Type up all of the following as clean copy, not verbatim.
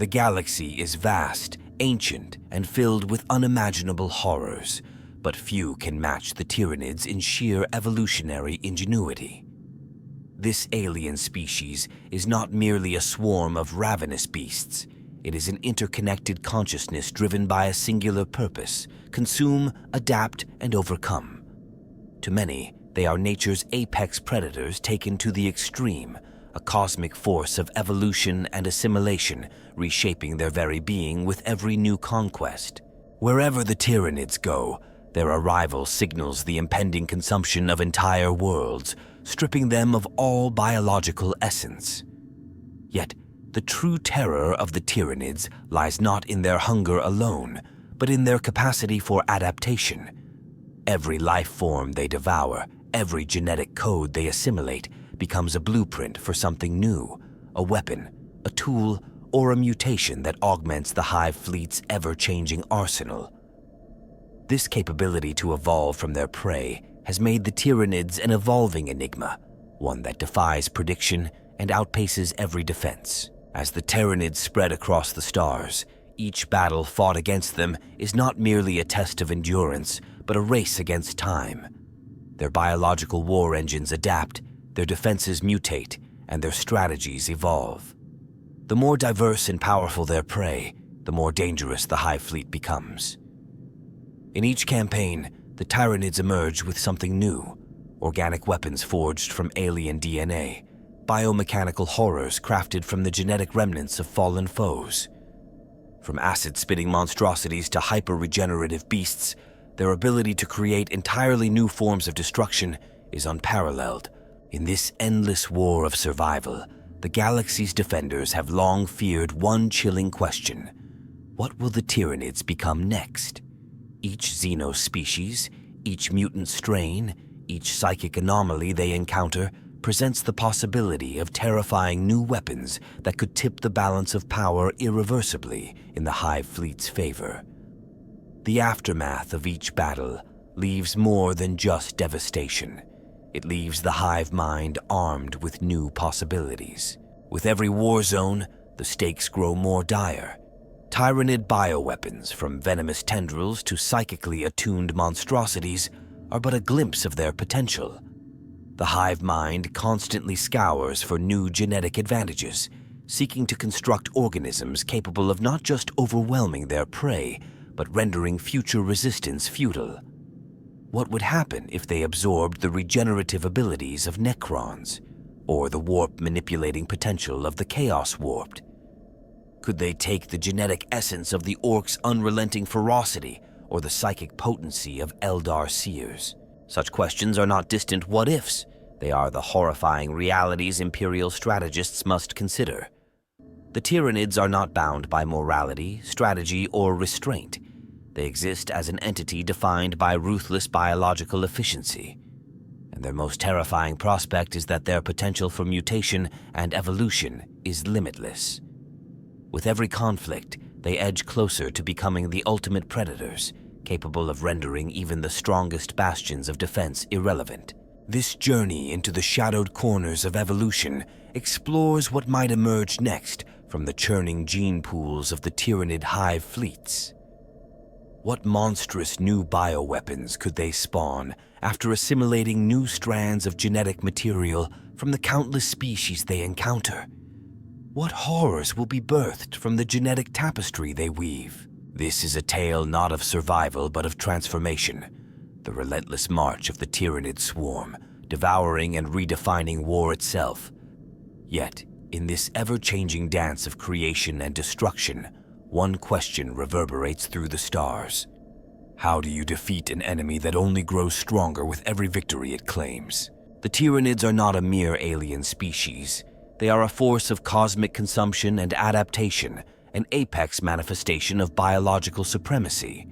The galaxy is vast, ancient, and filled with unimaginable horrors, but few can match the Tyranids in sheer evolutionary ingenuity. This alien species is not merely a swarm of ravenous beasts. It is an interconnected consciousness driven by a singular purpose: consume, adapt, and overcome. To many, they are nature's apex predators taken to the extreme, a cosmic force of evolution and assimilation, reshaping their very being with every new conquest. Wherever the Tyranids go, their arrival signals the impending consumption of entire worlds, stripping them of all biological essence. Yet, the true terror of the Tyranids lies not in their hunger alone, but in their capacity for adaptation. Every life form they devour, every genetic code they assimilate, becomes a blueprint for something new, a weapon, a tool, or a mutation that augments the Hive fleet's ever-changing arsenal. This capability to evolve from their prey has made the Tyranids an evolving enigma, one that defies prediction and outpaces every defense. As the Tyranids spread across the stars, each battle fought against them is not merely a test of endurance, but a race against time. Their biological war engines adapt, their defenses mutate, and their strategies evolve. The more diverse and powerful their prey, the more dangerous the Hive fleet becomes. In each campaign, the Tyranids emerge with something new: organic weapons forged from alien DNA, biomechanical horrors crafted from the genetic remnants of fallen foes. From acid-spitting monstrosities to hyper-regenerative beasts, their ability to create entirely new forms of destruction is unparalleled. In this endless war of survival, the galaxy's defenders have long feared one chilling question: what will the Tyranids become next? Each xenospecies, each mutant strain, each psychic anomaly they encounter presents the possibility of terrifying new weapons that could tip the balance of power irreversibly in the Hive fleet's favor. The aftermath of each battle leaves more than just devastation. It leaves the Hive mind armed with new possibilities. With every war zone, the stakes grow more dire. Tyranid bioweapons, from venomous tendrils to psychically attuned monstrosities, are but a glimpse of their potential. The Hive mind constantly scours for new genetic advantages, seeking to construct organisms capable of not just overwhelming their prey, but rendering future resistance futile. What would happen if they absorbed the regenerative abilities of Necrons, or the warp-manipulating potential of the Chaos Warped? Could they take the genetic essence of the Orc's unrelenting ferocity, or the psychic potency of Eldar Seers? Such questions are not distant what-ifs. They are the horrifying realities Imperial strategists must consider. The Tyranids are not bound by morality, strategy, or restraint. They exist as an entity defined by ruthless biological efficiency. And their most terrifying prospect is that their potential for mutation and evolution is limitless. With every conflict, they edge closer to becoming the ultimate predators, capable of rendering even the strongest bastions of defense irrelevant. This journey into the shadowed corners of evolution explores what might emerge next from the churning gene pools of the Tyranid Hive fleets. What monstrous new bioweapons could they spawn after assimilating new strands of genetic material from the countless species they encounter? What horrors will be birthed from the genetic tapestry they weave? This is a tale not of survival but of transformation, the relentless march of the Tyranid swarm, devouring and redefining war itself. Yet, in this ever-changing dance of creation and destruction, one question reverberates through the stars. How do you defeat an enemy that only grows stronger with every victory it claims? The Tyranids are not a mere alien species. They are a force of cosmic consumption and adaptation, an apex manifestation of biological supremacy.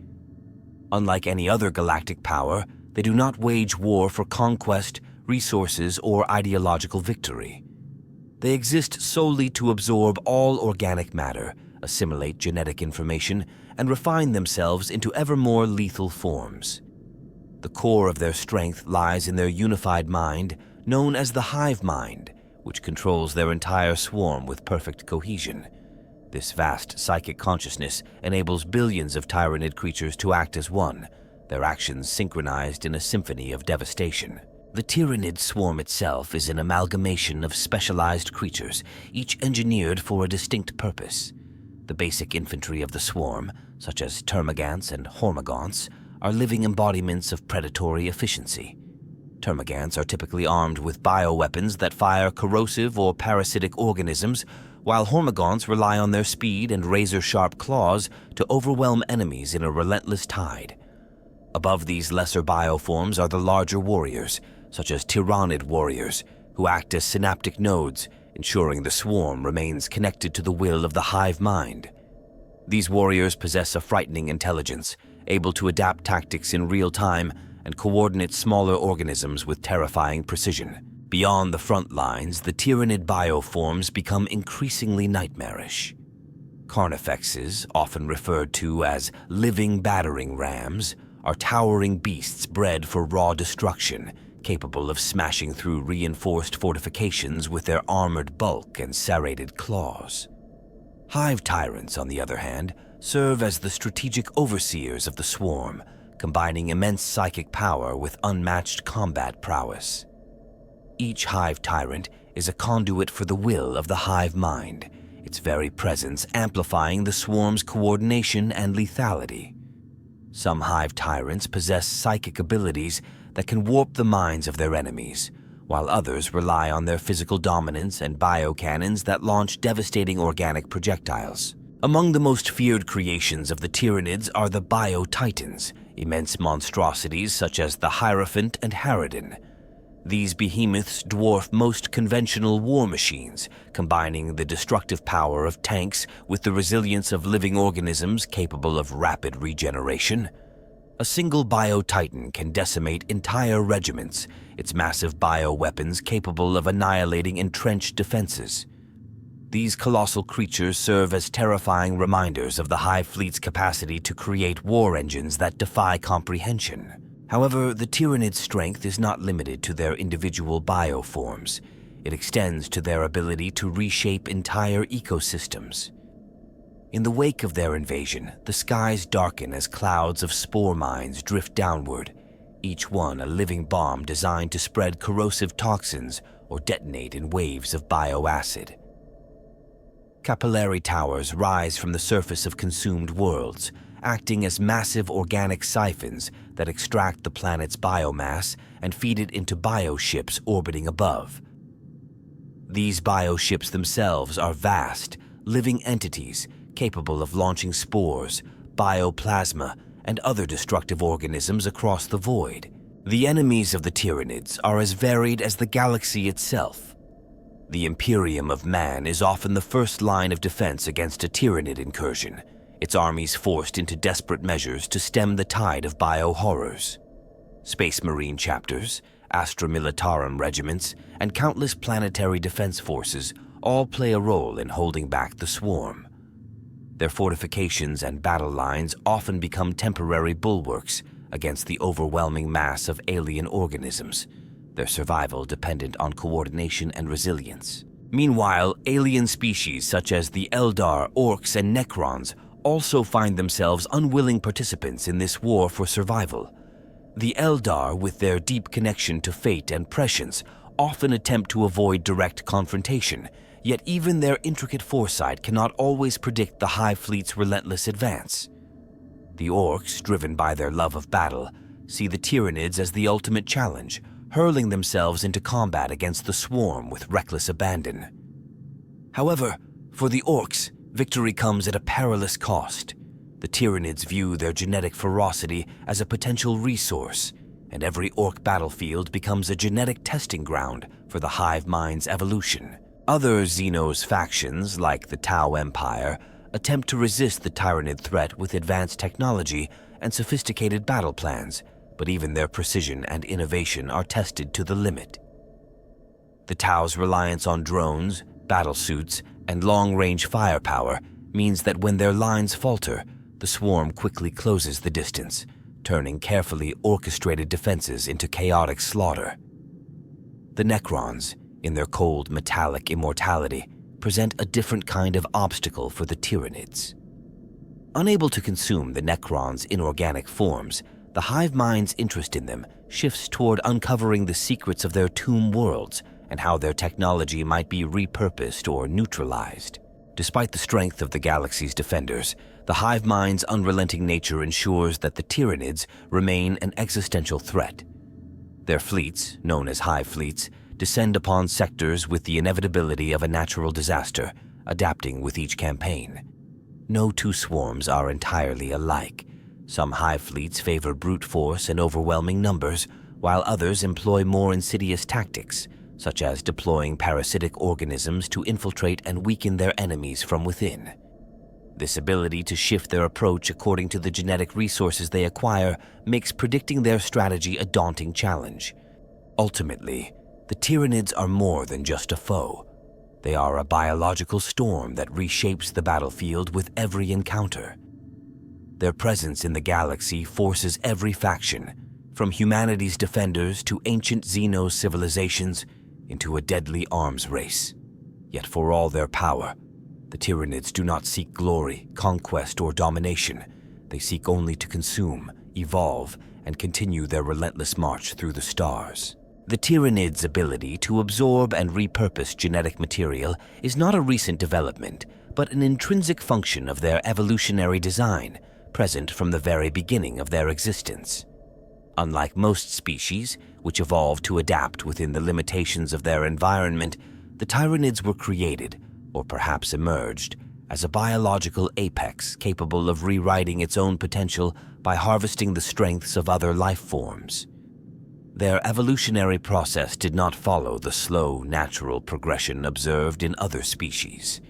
Unlike any other galactic power, they do not wage war for conquest, resources, or ideological victory. They exist solely to absorb all organic matter, assimilate genetic information, and refine themselves into ever more lethal forms. The core of their strength lies in their unified mind, known as the Hive mind, which controls their entire swarm with perfect cohesion. This vast psychic consciousness enables billions of Tyranid creatures to act as one, their actions synchronized in a symphony of devastation. The Tyranid swarm itself is an amalgamation of specialized creatures, each engineered for a distinct purpose. The basic infantry of the swarm, such as termagants and hormagaunts, are living embodiments of predatory efficiency. Termagants are typically armed with bioweapons that fire corrosive or parasitic organisms, while hormagaunts rely on their speed and razor-sharp claws to overwhelm enemies in a relentless tide. Above these lesser bioforms are the larger warriors, such as Tyranid warriors, who act as synaptic nodes, ensuring the swarm remains connected to the will of the hive mind. These warriors possess a frightening intelligence, able to adapt tactics in real time and coordinate smaller organisms with terrifying precision. Beyond the front lines, the Tyranid bioforms become increasingly nightmarish. Carnifexes, often referred to as living battering rams, are towering beasts bred for raw destruction, capable of smashing through reinforced fortifications with their armored bulk and serrated claws. Hive tyrants, on the other hand, serve as the strategic overseers of the swarm, combining immense psychic power with unmatched combat prowess. Each hive tyrant is a conduit for the will of the hive mind, its very presence amplifying the swarm's coordination and lethality. Some hive tyrants possess psychic abilities that can warp the minds of their enemies, while others rely on their physical dominance and biocannons that launch devastating organic projectiles. Among the most feared creations of the Tyranids are the Bio-Titans, immense monstrosities such as the Hierophant and Harridan. These behemoths dwarf most conventional war machines, combining the destructive power of tanks with the resilience of living organisms capable of rapid regeneration. A single Bio-Titan can decimate entire regiments, its massive bioweapons capable of annihilating entrenched defenses. These colossal creatures serve as terrifying reminders of the Hive fleet's capacity to create war engines that defy comprehension. However, the Tyranid strength is not limited to their individual bioforms. It extends to their ability to reshape entire ecosystems. In the wake of their invasion, the skies darken as clouds of spore mines drift downward, each one a living bomb designed to spread corrosive toxins or detonate in waves of bioacid. Capillary towers rise from the surface of consumed worlds, acting as massive organic siphons that extract the planet's biomass and feed it into bioships orbiting above. These bioships themselves are vast, living entities capable of launching spores, bioplasma, and other destructive organisms across the void. The enemies of the Tyranids are as varied as the galaxy itself. The Imperium of Man is often the first line of defense against a Tyranid incursion, its armies forced into desperate measures to stem the tide of bio-horrors. Space Marine chapters, Astra Militarum regiments, and countless planetary defense forces all play a role in holding back the swarm. Their fortifications and battle lines often become temporary bulwarks against the overwhelming mass of alien organisms, their survival dependent on coordination and resilience. Meanwhile, alien species such as the Eldar, Orcs, and Necrons also find themselves unwilling participants in this war for survival. The Eldar, with their deep connection to fate and prescience, often attempt to avoid direct confrontation, yet even their intricate foresight cannot always predict the Hive fleet's relentless advance. The Orcs, driven by their love of battle, see the Tyranids as the ultimate challenge, hurling themselves into combat against the swarm with reckless abandon. However, for the Orcs, victory comes at a perilous cost. The Tyranids view their genetic ferocity as a potential resource, and every Orc battlefield becomes a genetic testing ground for the hive mind's evolution. Other Xenos factions, like the Tau Empire, attempt to resist the Tyranid threat with advanced technology and sophisticated battle plans, but even their precision and innovation are tested to the limit. The Tau's reliance on drones, battlesuits, and long-range firepower means that when their lines falter, the swarm quickly closes the distance, turning carefully orchestrated defenses into chaotic slaughter. The Necrons, in their cold metallic immortality, present a different kind of obstacle for the Tyranids. Unable to consume the Necrons' inorganic forms, the hive mind's interest in them shifts toward uncovering the secrets of their tomb worlds and how their technology might be repurposed or neutralized. Despite the strength of the galaxy's defenders, the hive mind's unrelenting nature ensures that the Tyranids remain an existential threat. Their fleets, known as hive fleets, descend upon sectors with the inevitability of a natural disaster, adapting with each campaign. No two swarms are entirely alike. Some hive fleets favor brute force and overwhelming numbers, while others employ more insidious tactics, such as deploying parasitic organisms to infiltrate and weaken their enemies from within. This ability to shift their approach according to the genetic resources they acquire makes predicting their strategy a daunting challenge. Ultimately, the Tyranids are more than just a foe. They are a biological storm that reshapes the battlefield with every encounter. Their presence in the galaxy forces every faction, from humanity's defenders to ancient Xeno civilizations, into a deadly arms race. Yet for all their power, the Tyranids do not seek glory, conquest, or domination. They seek only to consume, evolve, and continue their relentless march through the stars. The Tyranids' ability to absorb and repurpose genetic material is not a recent development, but an intrinsic function of their evolutionary design, present from the very beginning of their existence. Unlike most species, which evolved to adapt within the limitations of their environment, the Tyranids were created, or perhaps emerged, as a biological apex capable of rewriting its own potential by harvesting the strengths of other life forms. Their evolutionary process did not follow the slow, natural progression observed in other species.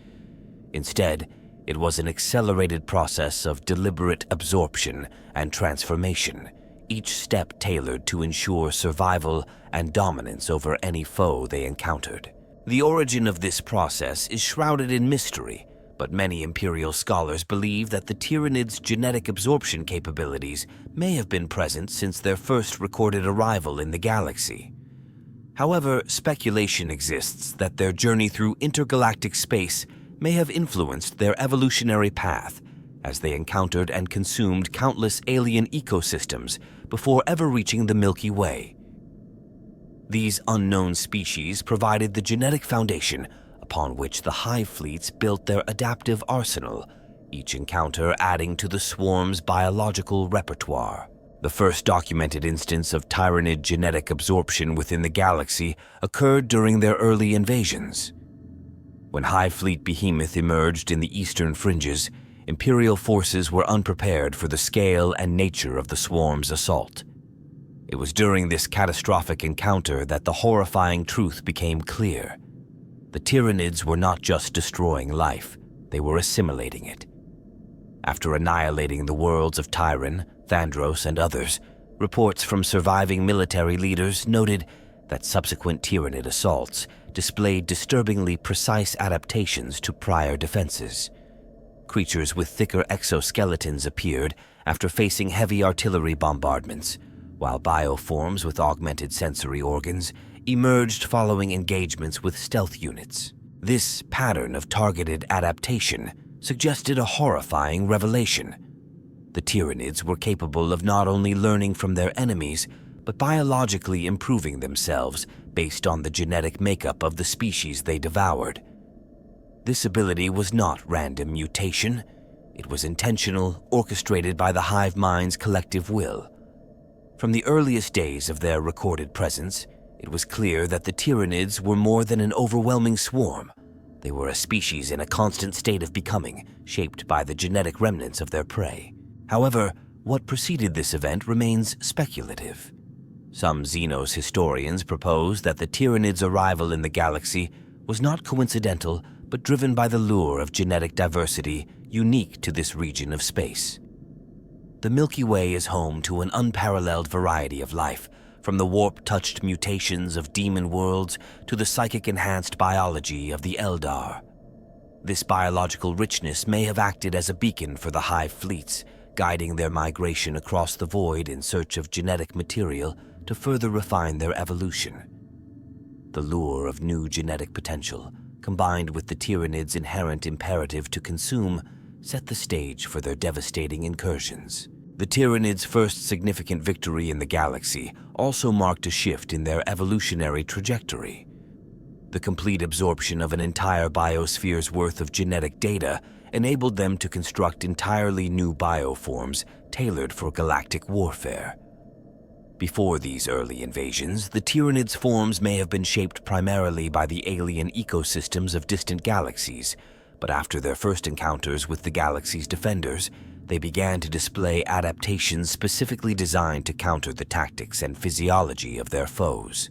Instead, it was an accelerated process of deliberate absorption and transformation, each step tailored to ensure survival and dominance over any foe they encountered. The origin of this process is shrouded in mystery, but many Imperial scholars believe that the Tyranids' genetic absorption capabilities may have been present since their first recorded arrival in the galaxy. However, speculation exists that their journey through intergalactic space may have influenced their evolutionary path, as they encountered and consumed countless alien ecosystems before ever reaching the Milky Way. These unknown species provided the genetic foundation upon which the hive fleets built their adaptive arsenal, each encounter adding to the swarm's biological repertoire. The first documented instance of Tyranid genetic absorption within the galaxy occurred during their early invasions. When Hive Fleet Behemoth emerged in the eastern fringes, Imperial forces were unprepared for the scale and nature of the swarm's assault. It was during this catastrophic encounter that the horrifying truth became clear. The Tyranids were not just destroying life, they were assimilating it. After annihilating the worlds of Tyran, Thandros, and others, reports from surviving military leaders noted that subsequent Tyranid assaults displayed disturbingly precise adaptations to prior defenses. Creatures with thicker exoskeletons appeared after facing heavy artillery bombardments, while bioforms with augmented sensory organs emerged following engagements with stealth units. This pattern of targeted adaptation suggested a horrifying revelation. The Tyranids were capable of not only learning from their enemies, but biologically improving themselves based on the genetic makeup of the species they devoured. This ability was not random mutation. It was intentional, orchestrated by the hive mind's collective will. From the earliest days of their recorded presence, it was clear that the Tyranids were more than an overwhelming swarm. They were a species in a constant state of becoming, shaped by the genetic remnants of their prey. However, what preceded this event remains speculative. Some Xenos historians propose that the Tyranids' arrival in the galaxy was not coincidental, but driven by the lure of genetic diversity unique to this region of space. The Milky Way is home to an unparalleled variety of life, from the warp-touched mutations of demon worlds to the psychic-enhanced biology of the Eldar. This biological richness may have acted as a beacon for the Hive fleets, guiding their migration across the void in search of genetic material to further refine their evolution. The lure of new genetic potential, combined with the Tyranids' inherent imperative to consume, set the stage for their devastating incursions. The Tyranids' first significant victory in the galaxy also marked a shift in their evolutionary trajectory. The complete absorption of an entire biosphere's worth of genetic data enabled them to construct entirely new bioforms tailored for galactic warfare. Before these early invasions, the Tyranids' forms may have been shaped primarily by the alien ecosystems of distant galaxies, but after their first encounters with the galaxy's defenders, they began to display adaptations specifically designed to counter the tactics and physiology of their foes.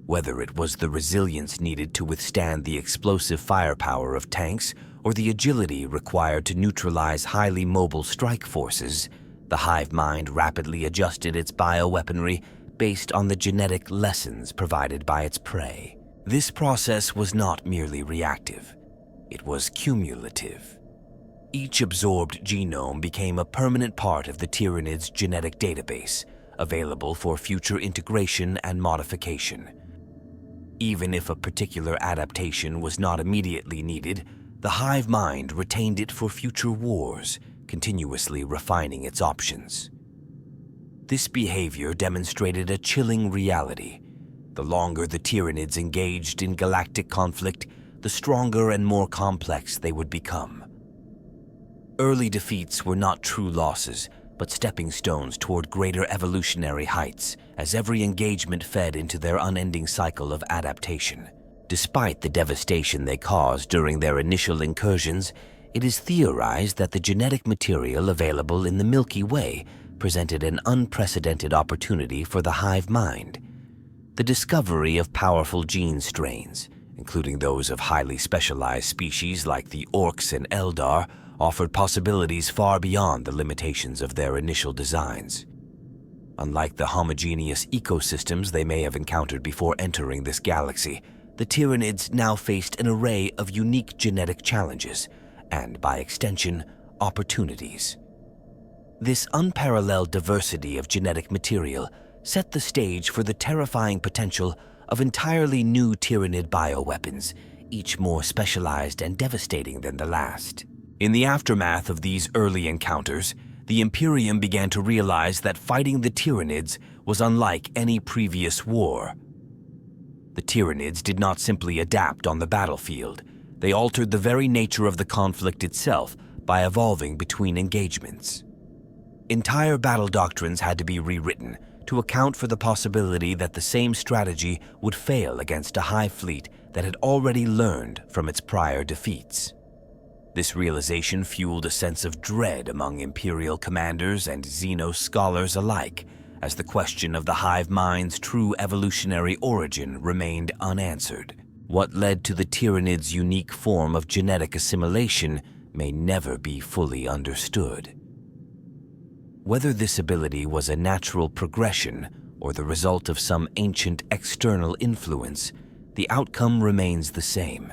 Whether it was the resilience needed to withstand the explosive firepower of tanks or the agility required to neutralize highly mobile strike forces, the hive mind rapidly adjusted its bioweaponry based on the genetic lessons provided by its prey. This process was not merely reactive, it was cumulative. Each absorbed genome became a permanent part of the Tyranids' genetic database, available for future integration and modification. Even if a particular adaptation was not immediately needed, the hive mind retained it for future wars, continuously refining its options. This behavior demonstrated a chilling reality. The longer the Tyranids engaged in galactic conflict, the stronger and more complex they would become. Early defeats were not true losses, but stepping stones toward greater evolutionary heights, as every engagement fed into their unending cycle of adaptation. Despite the devastation they caused during their initial incursions, it is theorized that the genetic material available in the Milky Way presented an unprecedented opportunity for the hive mind. The discovery of powerful gene strains, including those of highly specialized species like the Orcs and Eldar, offered possibilities far beyond the limitations of their initial designs. Unlike the homogeneous ecosystems they may have encountered before entering this galaxy, the Tyranids now faced an array of unique genetic challenges, and by extension, opportunities. This unparalleled diversity of genetic material set the stage for the terrifying potential of entirely new Tyranid bioweapons, each more specialized and devastating than the last. In the aftermath of these early encounters, the Imperium began to realize that fighting the Tyranids was unlike any previous war. The Tyranids did not simply adapt on the battlefield. They altered the very nature of the conflict itself by evolving between engagements. Entire battle doctrines had to be rewritten to account for the possibility that the same strategy would fail against a Hive fleet that had already learned from its prior defeats. This realization fueled a sense of dread among Imperial commanders and Xenos scholars alike, as the question of the hive mind's true evolutionary origin remained unanswered. What led to the Tyranids' unique form of genetic assimilation may never be fully understood. Whether this ability was a natural progression or the result of some ancient external influence, the outcome remains the same.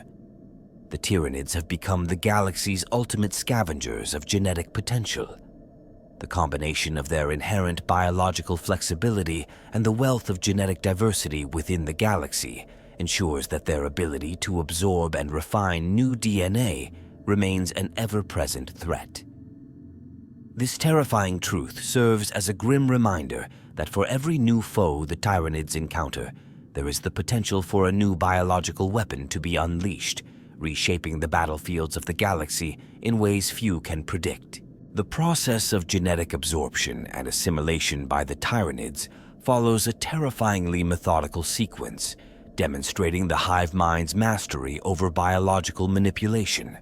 The Tyranids have become the galaxy's ultimate scavengers of genetic potential. The combination of their inherent biological flexibility and the wealth of genetic diversity within the galaxy ensures that their ability to absorb and refine new DNA remains an ever-present threat. This terrifying truth serves as a grim reminder that for every new foe the Tyranids encounter, there is the potential for a new biological weapon to be unleashed, reshaping the battlefields of the galaxy in ways few can predict. The process of genetic absorption and assimilation by the Tyranids follows a terrifyingly methodical sequence, demonstrating the hive mind's mastery over biological manipulation.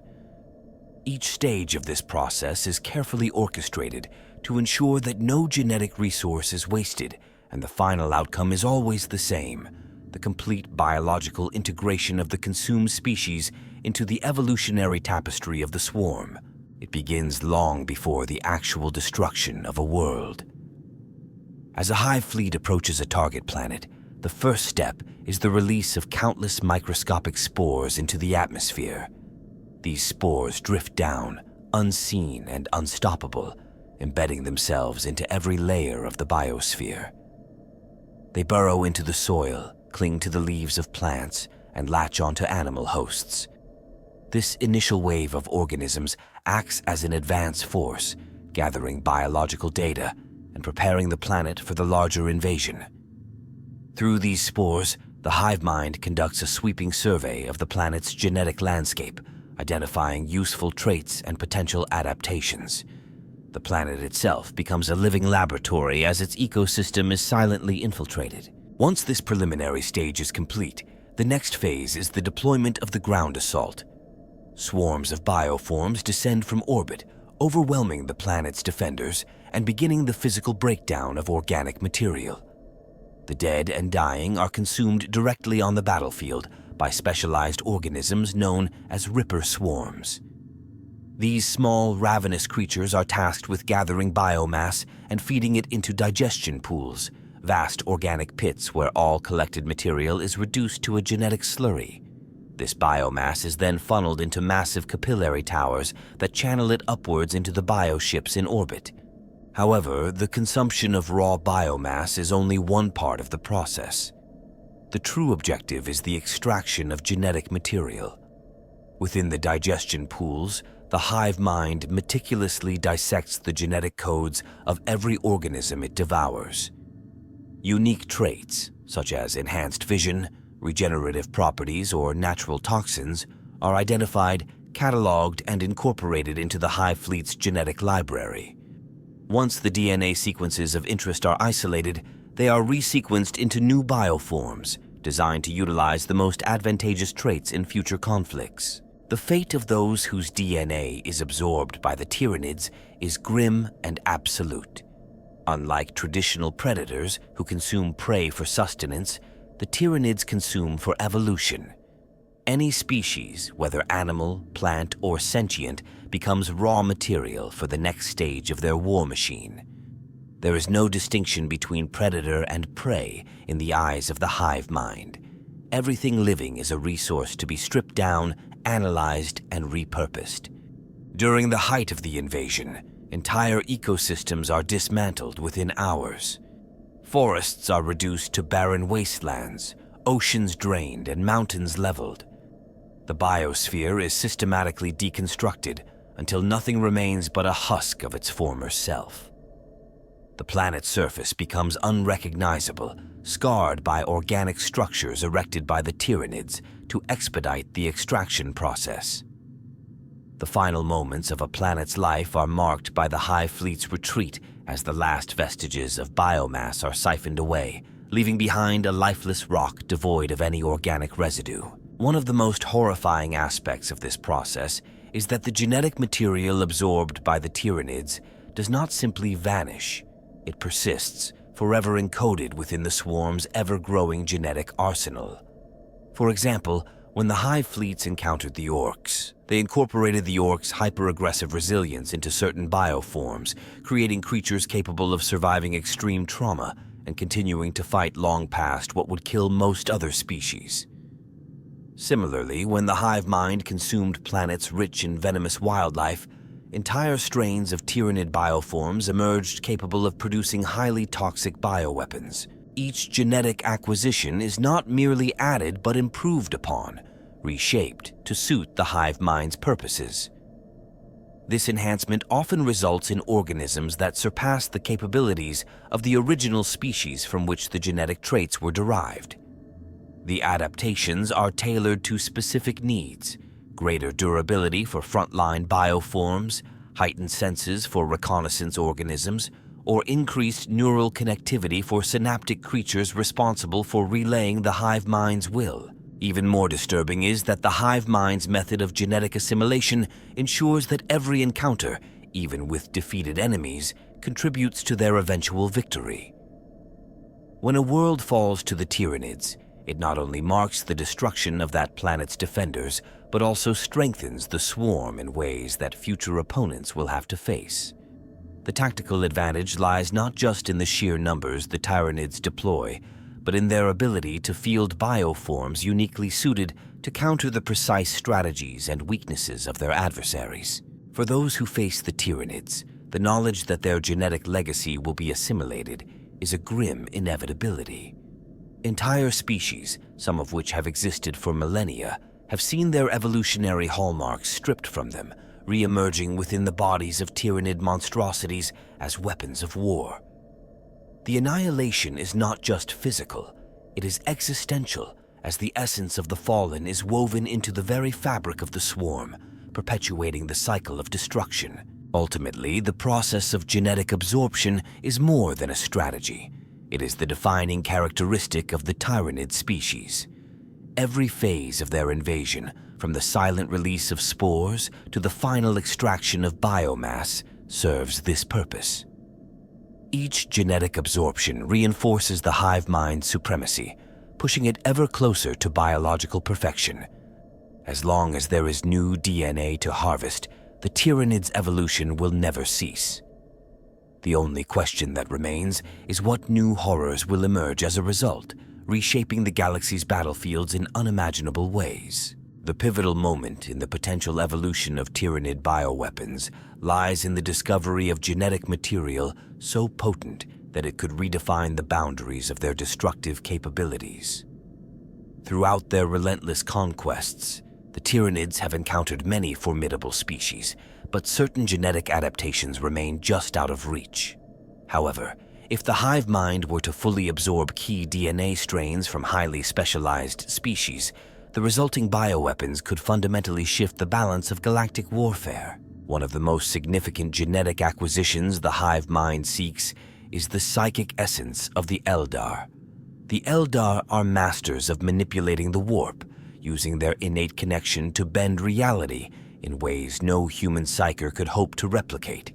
Each stage of this process is carefully orchestrated to ensure that no genetic resource is wasted, and the final outcome is always the same: the complete biological integration of the consumed species into the evolutionary tapestry of the swarm. It begins long before the actual destruction of a world. As a hive fleet approaches a target planet, the first step is the release of countless microscopic spores into the atmosphere. These spores drift down, unseen and unstoppable, embedding themselves into every layer of the biosphere. They burrow into the soil, cling to the leaves of plants, and latch onto animal hosts. This initial wave of organisms acts as an advance force, gathering biological data and preparing the planet for the larger invasion. Through these spores, the hive mind conducts a sweeping survey of the planet's genetic landscape, identifying useful traits and potential adaptations. The planet itself becomes a living laboratory as its ecosystem is silently infiltrated. Once this preliminary stage is complete, the next phase is the deployment of the ground assault. Swarms of bioforms descend from orbit, overwhelming the planet's defenders and beginning the physical breakdown of organic material. The dead and dying are consumed directly on the battlefield by specialized organisms known as Ripper swarms. These small, ravenous creatures are tasked with gathering biomass and feeding it into digestion pools, vast organic pits where all collected material is reduced to a genetic slurry. This biomass is then funneled into massive capillary towers that channel it upwards into the bioships in orbit. However, the consumption of raw biomass is only one part of the process. The true objective is the extraction of genetic material. Within the digestion pools, the hive mind meticulously dissects the genetic codes of every organism it devours. Unique traits, such as enhanced vision, regenerative properties, or natural toxins, are identified, cataloged, and incorporated into the hive fleet's genetic library. Once the DNA sequences of interest are isolated, they are resequenced into new bioforms, designed to utilize the most advantageous traits in future conflicts. The fate of those whose DNA is absorbed by the Tyranids is grim and absolute. Unlike traditional predators who consume prey for sustenance, the Tyranids consume for evolution. Any species, whether animal, plant, or sentient, becomes raw material for the next stage of their war machine. There is no distinction between predator and prey in the eyes of the hive mind. Everything living is a resource to be stripped down, analyzed, and repurposed. During the height of the invasion, entire ecosystems are dismantled within hours. Forests are reduced to barren wastelands, oceans drained, and mountains leveled. The biosphere is systematically deconstructed until nothing remains but a husk of its former self. The planet's surface becomes unrecognizable, scarred by organic structures erected by the Tyranids to expedite the extraction process. The final moments of a planet's life are marked by the Hive Fleet's retreat as the last vestiges of biomass are siphoned away, leaving behind a lifeless rock devoid of any organic residue. One of the most horrifying aspects of this process is that the genetic material absorbed by the Tyranids does not simply vanish. It persists, forever encoded within the swarm's ever-growing genetic arsenal. For example, when the Hive Fleets encountered the Orcs, they incorporated the Orcs' hyper-aggressive resilience into certain bioforms, creating creatures capable of surviving extreme trauma and continuing to fight long past what would kill most other species. Similarly, when the hive mind consumed planets rich in venomous wildlife, entire strains of Tyranid bioforms emerged capable of producing highly toxic bioweapons. Each genetic acquisition is not merely added but improved upon, reshaped to suit the hive mind's purposes. This enhancement often results in organisms that surpass the capabilities of the original species from which the genetic traits were derived. The adaptations are tailored to specific needs: greater durability for frontline bioforms, heightened senses for reconnaissance organisms, or increased neural connectivity for synaptic creatures responsible for relaying the hive mind's will. Even more disturbing is that the hive mind's method of genetic assimilation ensures that every encounter, even with defeated enemies, contributes to their eventual victory. When a world falls to the Tyranids, it not only marks the destruction of that planet's defenders, but also strengthens the swarm in ways that future opponents will have to face. The tactical advantage lies not just in the sheer numbers the Tyranids deploy, but in their ability to field bioforms uniquely suited to counter the precise strategies and weaknesses of their adversaries. For those who face the Tyranids, the knowledge that their genetic legacy will be assimilated is a grim inevitability. Entire species, some of which have existed for millennia, have seen their evolutionary hallmarks stripped from them, re-emerging within the bodies of Tyranid monstrosities as weapons of war. The annihilation is not just physical, it is existential, as the essence of the fallen is woven into the very fabric of the swarm, perpetuating the cycle of destruction. Ultimately, the process of genetic absorption is more than a strategy. It is the defining characteristic of the Tyranid species. Every phase of their invasion, from the silent release of spores to the final extraction of biomass, serves this purpose. Each genetic absorption reinforces the hive mind's supremacy, pushing it ever closer to biological perfection. As long as there is new DNA to harvest, the Tyranid's evolution will never cease. The only question that remains is what new horrors will emerge as a result, reshaping the galaxy's battlefields in unimaginable ways. The pivotal moment in the potential evolution of Tyranid bioweapons lies in the discovery of genetic material so potent that it could redefine the boundaries of their destructive capabilities. Throughout their relentless conquests, the Tyranids have encountered many formidable species, but certain genetic adaptations remain just out of reach. However, if the hive mind were to fully absorb key DNA strains from highly specialized species, the resulting bioweapons could fundamentally shift the balance of galactic warfare. One of the most significant genetic acquisitions the hive mind seeks is the psychic essence of the Eldar. The Eldar are masters of manipulating the warp, using their innate connection to bend reality in ways no human psyker could hope to replicate.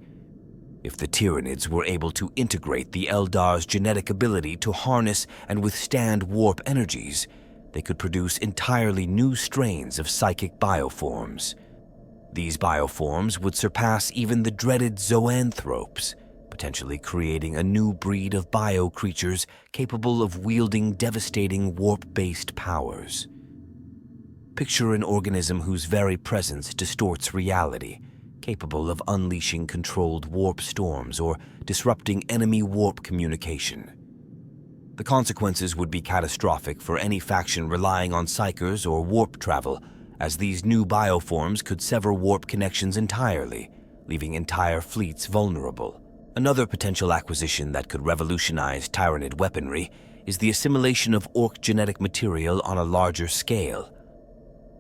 If the Tyranids were able to integrate the Eldar's genetic ability to harness and withstand warp energies, they could produce entirely new strains of psychic bioforms. These bioforms would surpass even the dreaded zoanthropes, potentially creating a new breed of bio-creatures capable of wielding devastating warp-based powers. Picture an organism whose very presence distorts reality, capable of unleashing controlled warp storms or disrupting enemy warp communication. The consequences would be catastrophic for any faction relying on psychers or warp travel, as these new bioforms could sever warp connections entirely, leaving entire fleets vulnerable. Another potential acquisition that could revolutionize Tyranid weaponry is the assimilation of Orc genetic material on a larger scale.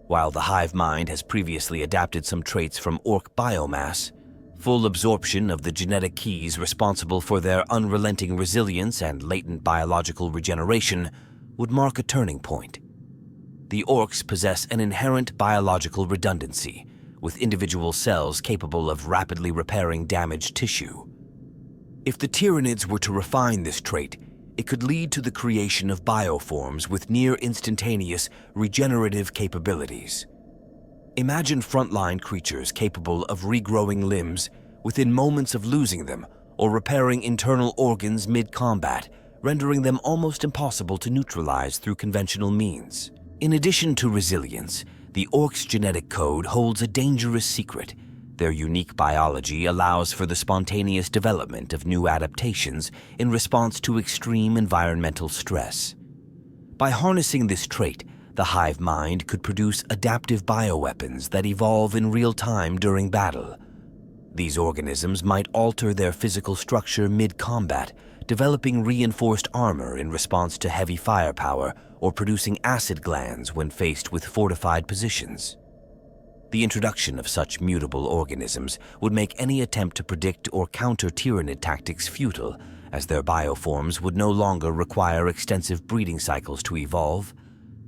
While the hive mind has previously adapted some traits from Orc biomass, full absorption of the genetic keys responsible for their unrelenting resilience and latent biological regeneration would mark a turning point. The Orcs possess an inherent biological redundancy, with individual cells capable of rapidly repairing damaged tissue. If the Tyranids were to refine this trait, it could lead to the creation of bioforms with near-instantaneous regenerative capabilities. Imagine frontline creatures capable of regrowing limbs within moments of losing them or repairing internal organs mid-combat, rendering them almost impossible to neutralize through conventional means. In addition to resilience, the Orcs' genetic code holds a dangerous secret. Their unique biology allows for the spontaneous development of new adaptations in response to extreme environmental stress. By harnessing this trait, the hive mind could produce adaptive bioweapons that evolve in real time during battle. These organisms might alter their physical structure mid-combat, developing reinforced armor in response to heavy firepower or producing acid glands when faced with fortified positions. The introduction of such mutable organisms would make any attempt to predict or counter Tyranid tactics futile, as their bioforms would no longer require extensive breeding cycles to evolve.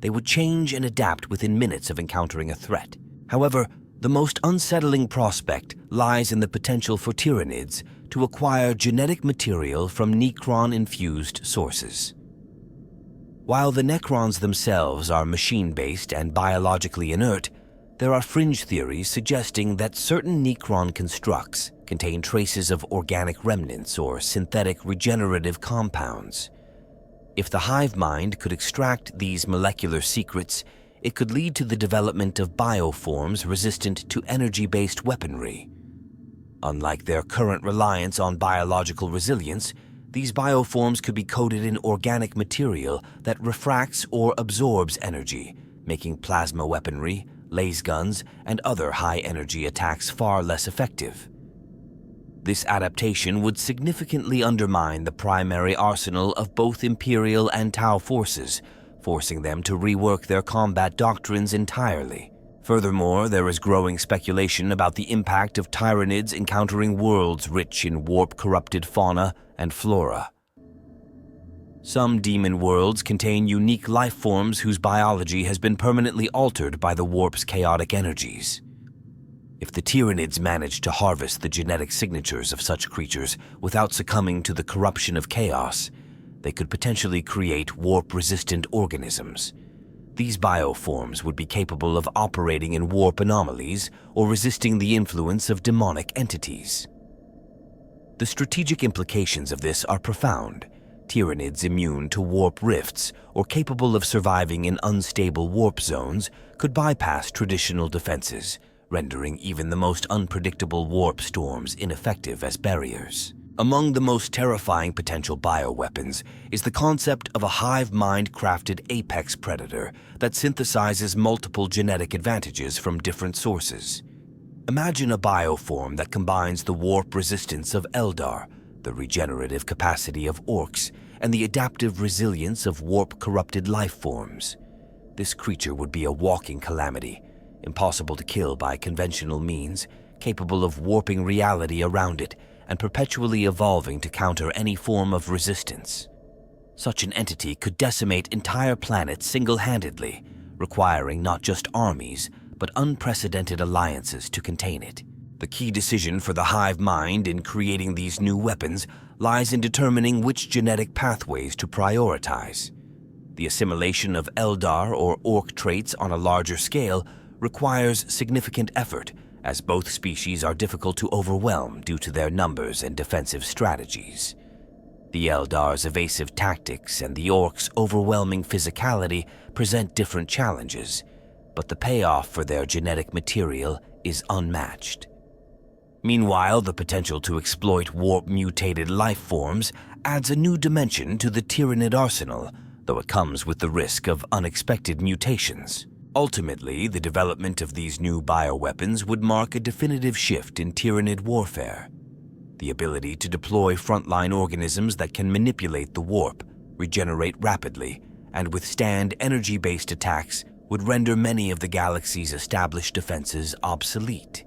They would change and adapt within minutes of encountering a threat. However, the most unsettling prospect lies in the potential for Tyranids to acquire genetic material from Necron-infused sources. While the Necrons themselves are machine-based and biologically inert, there are fringe theories suggesting that certain Necron constructs contain traces of organic remnants or synthetic regenerative compounds. If the hive mind could extract these molecular secrets, it could lead to the development of bioforms resistant to energy-based weaponry. Unlike their current reliance on biological resilience, These bioforms could be coated in organic material that refracts or absorbs energy, making plasma weaponry, laser guns, and other high-energy attacks far less effective. This adaptation would significantly undermine the primary arsenal of both Imperial and Tau forces, forcing them to rework their combat doctrines entirely. Furthermore, there is growing speculation about the impact of Tyranids encountering worlds rich in warp-corrupted fauna and flora. Some demon worlds contain unique life forms whose biology has been permanently altered by the warp's chaotic energies. If the Tyranids manage to harvest the genetic signatures of such creatures without succumbing to the corruption of chaos, they could potentially create warp-resistant organisms. These bioforms would be capable of operating in warp anomalies or resisting the influence of demonic entities. The strategic implications of this are profound. Tyranids immune to warp rifts or capable of surviving in unstable warp zones could bypass traditional defenses, rendering even the most unpredictable warp storms ineffective as barriers. Among the most terrifying potential bioweapons is the concept of a hive mind-crafted apex predator that synthesizes multiple genetic advantages from different sources. Imagine a bioform that combines the warp resistance of Eldar, the regenerative capacity of orcs, and the adaptive resilience of warp-corrupted life forms. This creature would be a walking calamity, impossible to kill by conventional means, capable of warping reality around it, and perpetually evolving to counter any form of resistance. Such an entity could decimate entire planets single-handedly, requiring not just armies, but unprecedented alliances to contain it. The key decision for the hive mind in creating these new weapons lies in determining which genetic pathways to prioritize. The assimilation of Eldar or orc traits on a larger scale requires significant effort, as both species are difficult to overwhelm due to their numbers and defensive strategies. The Eldar's evasive tactics and the Orcs' overwhelming physicality present different challenges, but the payoff for their genetic material is unmatched. Meanwhile, the potential to exploit warp-mutated life forms adds a new dimension to the Tyranid arsenal, though it comes with the risk of unexpected mutations. Ultimately, the development of these new bioweapons would mark a definitive shift in Tyranid warfare. The ability to deploy frontline organisms that can manipulate the warp, regenerate rapidly, and withstand energy-based attacks would render many of the galaxy's established defenses obsolete.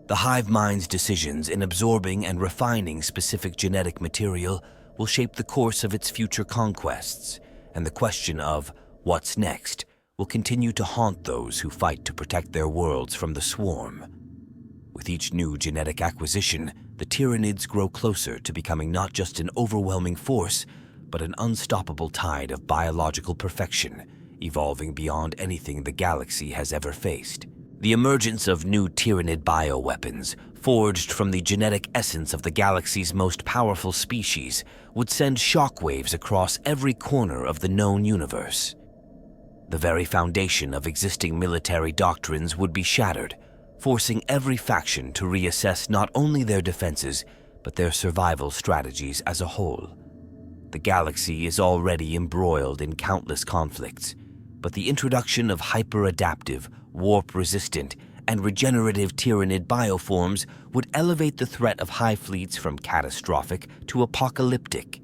The hive mind's decisions in absorbing and refining specific genetic material will shape the course of its future conquests, and the question of what's next will continue to haunt those who fight to protect their worlds from the swarm. With each new genetic acquisition, the Tyranids grow closer to becoming not just an overwhelming force, but an unstoppable tide of biological perfection, evolving beyond anything the galaxy has ever faced. The emergence of new Tyranid bioweapons, forged from the genetic essence of the galaxy's most powerful species, would send shockwaves across every corner of the known universe. The very foundation of existing military doctrines would be shattered, forcing every faction to reassess not only their defenses, but their survival strategies as a whole. The galaxy is already embroiled in countless conflicts, but the introduction of hyper-adaptive, warp-resistant, and regenerative Tyranid bioforms would elevate the threat of hive fleets from catastrophic to apocalyptic.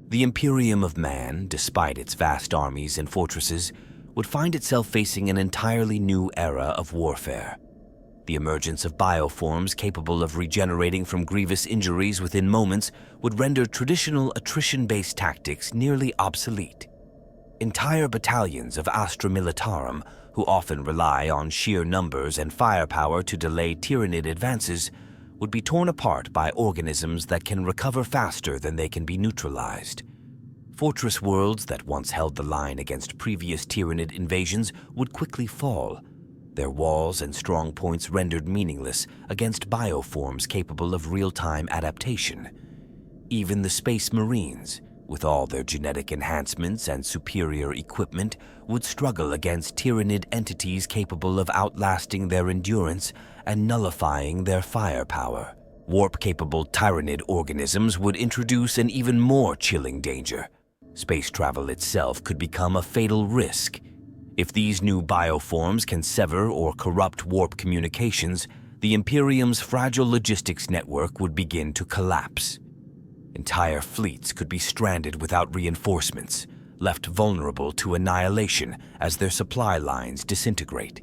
The Imperium of Man, despite its vast armies and fortresses, would find itself facing an entirely new era of warfare. The emergence of bioforms capable of regenerating from grievous injuries within moments would render traditional attrition-based tactics nearly obsolete. Entire battalions of Astra Militarum, who often rely on sheer numbers and firepower to delay Tyranid advances, would be torn apart by organisms that can recover faster than they can be neutralized. Fortress worlds that once held the line against previous Tyranid invasions would quickly fall, their walls and strong points rendered meaningless against bioforms capable of real-time adaptation. Even the Space Marines, with all their genetic enhancements and superior equipment, would struggle against Tyranid entities capable of outlasting their endurance and nullifying their firepower. Warp-capable Tyranid organisms would introduce an even more chilling danger. Space travel itself could become a fatal risk. If these new bioforms can sever or corrupt warp communications, the Imperium's fragile logistics network would begin to collapse. Entire fleets could be stranded without reinforcements, left vulnerable to annihilation as their supply lines disintegrate.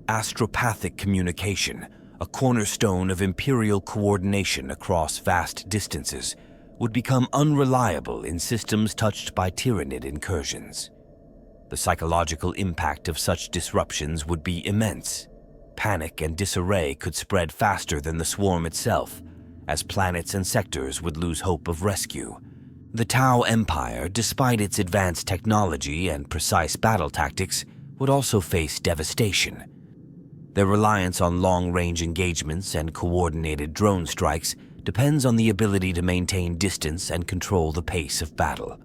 Astropathic communication, a cornerstone of Imperial coordination across vast distances, would become unreliable in systems touched by Tyranid incursions. The psychological impact of such disruptions would be immense. Panic and disarray could spread faster than the swarm itself, as planets and sectors would lose hope of rescue. The Tau Empire, despite its advanced technology and precise battle tactics, would also face devastation. Their reliance on long-range engagements and coordinated drone strikes depends on the ability to maintain distance and control the pace of battle.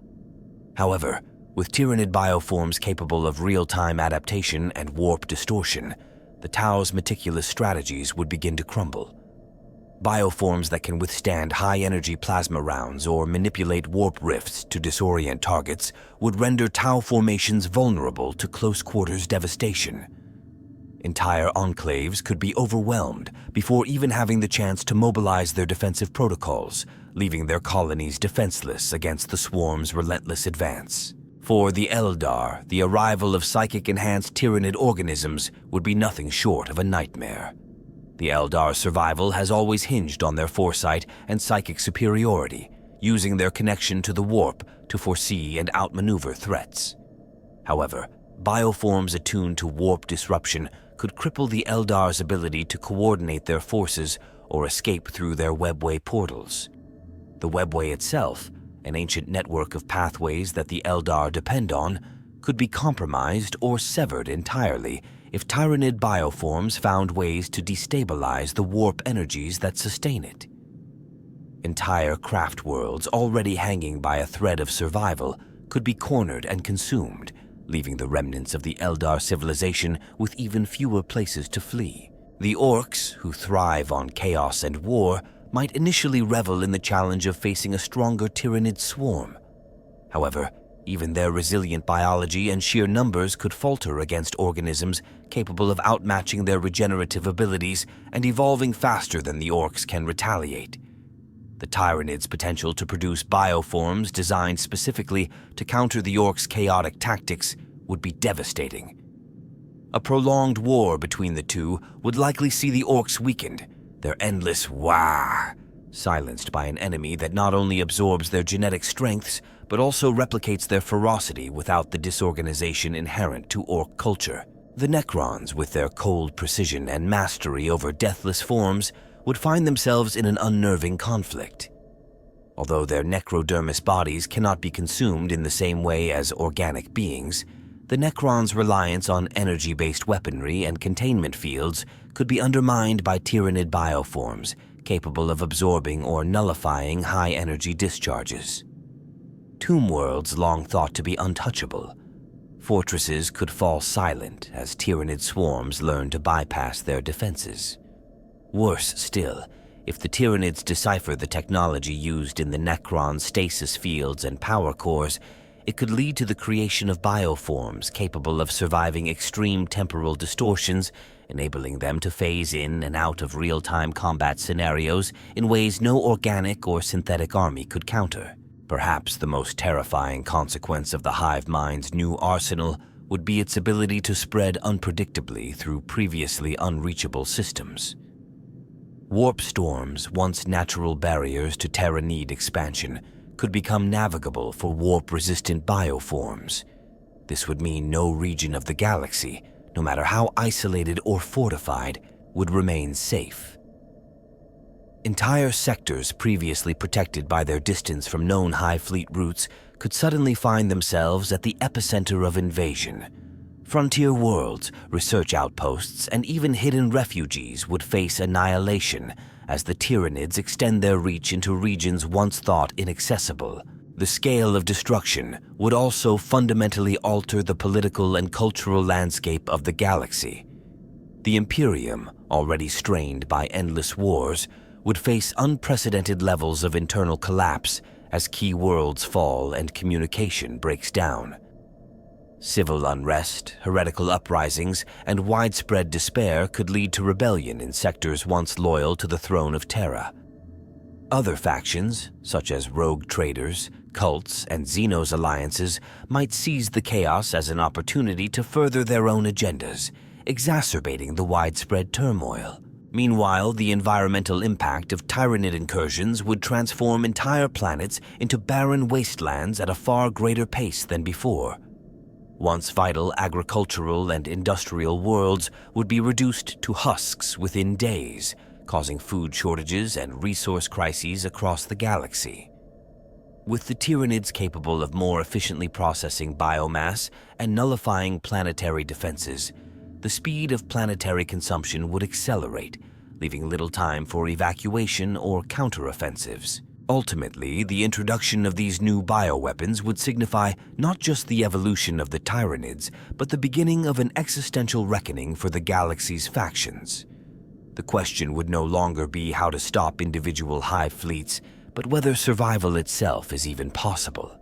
However, with Tyranid bioforms capable of real-time adaptation and warp distortion, the Tau's meticulous strategies would begin to crumble. Bioforms that can withstand high-energy plasma rounds or manipulate warp rifts to disorient targets would render Tau formations vulnerable to close-quarters devastation. Entire enclaves could be overwhelmed before even having the chance to mobilize their defensive protocols, leaving their colonies defenseless against the swarm's relentless advance. For the Eldar, the arrival of psychic-enhanced Tyranid organisms would be nothing short of a nightmare. The Eldar's survival has always hinged on their foresight and psychic superiority, using their connection to the warp to foresee and outmaneuver threats. However, bioforms attuned to warp disruption could cripple the Eldar's ability to coordinate their forces or escape through their webway portals. The webway itself, an ancient network of pathways that the Eldar depend on, could be compromised or severed entirely if Tyranid bioforms found ways to destabilize the warp energies that sustain it. Entire craft worlds already hanging by a thread of survival could be cornered and consumed, leaving the remnants of the Eldar civilization with even fewer places to flee. The Orcs, who thrive on chaos and war, might initially revel in the challenge of facing a stronger Tyranid swarm. However, even their resilient biology and sheer numbers could falter against organisms capable of outmatching their regenerative abilities and evolving faster than the Orcs can retaliate. The Tyranids' potential to produce bioforms designed specifically to counter the Orcs' chaotic tactics would be devastating. A prolonged war between the two would likely see the Orcs weakened, their endless wah silenced by an enemy that not only absorbs their genetic strengths, but also replicates their ferocity without the disorganization inherent to Orc culture. The Necrons, with their cold precision and mastery over deathless forms, would find themselves in an unnerving conflict. Although their necrodermis bodies cannot be consumed in the same way as organic beings, the Necrons' reliance on energy-based weaponry and containment fields could be undermined by Tyranid bioforms capable of absorbing or nullifying high-energy discharges. Tomb worlds long thought to be untouchable. Fortresses could fall silent as Tyranid swarms learn to bypass their defenses. Worse still, if the Tyranids decipher the technology used in the Necron stasis fields and power cores, it could lead to the creation of bioforms capable of surviving extreme temporal distortions, enabling them to phase in and out of real-time combat scenarios in ways no organic or synthetic army could counter. Perhaps the most terrifying consequence of the Hive Mind's new arsenal would be its ability to spread unpredictably through previously unreachable systems. Warp storms, once natural barriers to Tyranid expansion, could become navigable for warp-resistant bioforms. This would mean no region of the galaxy, no matter how isolated or fortified, would remain safe. Entire sectors previously protected by their distance from known Hive fleet routes could suddenly find themselves at the epicenter of invasion. Frontier worlds, research outposts, and even hidden refugees would face annihilation as the Tyranids extend their reach into regions once thought inaccessible. The scale of destruction would also fundamentally alter the political and cultural landscape of the galaxy. The Imperium, already strained by endless wars, would face unprecedented levels of internal collapse as key worlds fall and communication breaks down. Civil unrest, heretical uprisings, and widespread despair could lead to rebellion in sectors once loyal to the throne of Terra. Other factions, such as rogue traders, cults, and Xenos alliances, might seize the chaos as an opportunity to further their own agendas, exacerbating the widespread turmoil. Meanwhile, the environmental impact of Tyranid incursions would transform entire planets into barren wastelands at a far greater pace than before. Once vital agricultural and industrial worlds would be reduced to husks within days, causing food shortages and resource crises across the galaxy. With the Tyranids capable of more efficiently processing biomass and nullifying planetary defenses, the speed of planetary consumption would accelerate, leaving little time for evacuation or counteroffensives. Ultimately, the introduction of these new bioweapons would signify not just the evolution of the Tyranids, but the beginning of an existential reckoning for the galaxy's factions. The question would no longer be how to stop individual Hive fleets, but whether survival itself is even possible.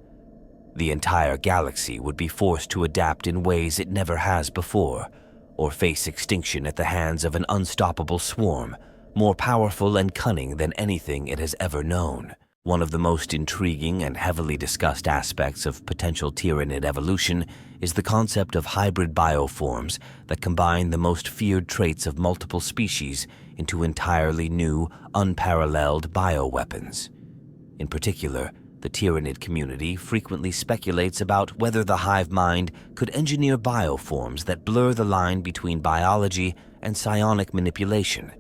The entire galaxy would be forced to adapt in ways it never has before, or face extinction at the hands of an unstoppable swarm, more powerful and cunning than anything it has ever known. One of the most intriguing and heavily discussed aspects of potential Tyranid evolution is the concept of hybrid bioforms that combine the most feared traits of multiple species into entirely new, unparalleled bioweapons. In particular, the Tyranid community frequently speculates about whether the hive mind could engineer bioforms that blur the line between biology and psionic manipulation.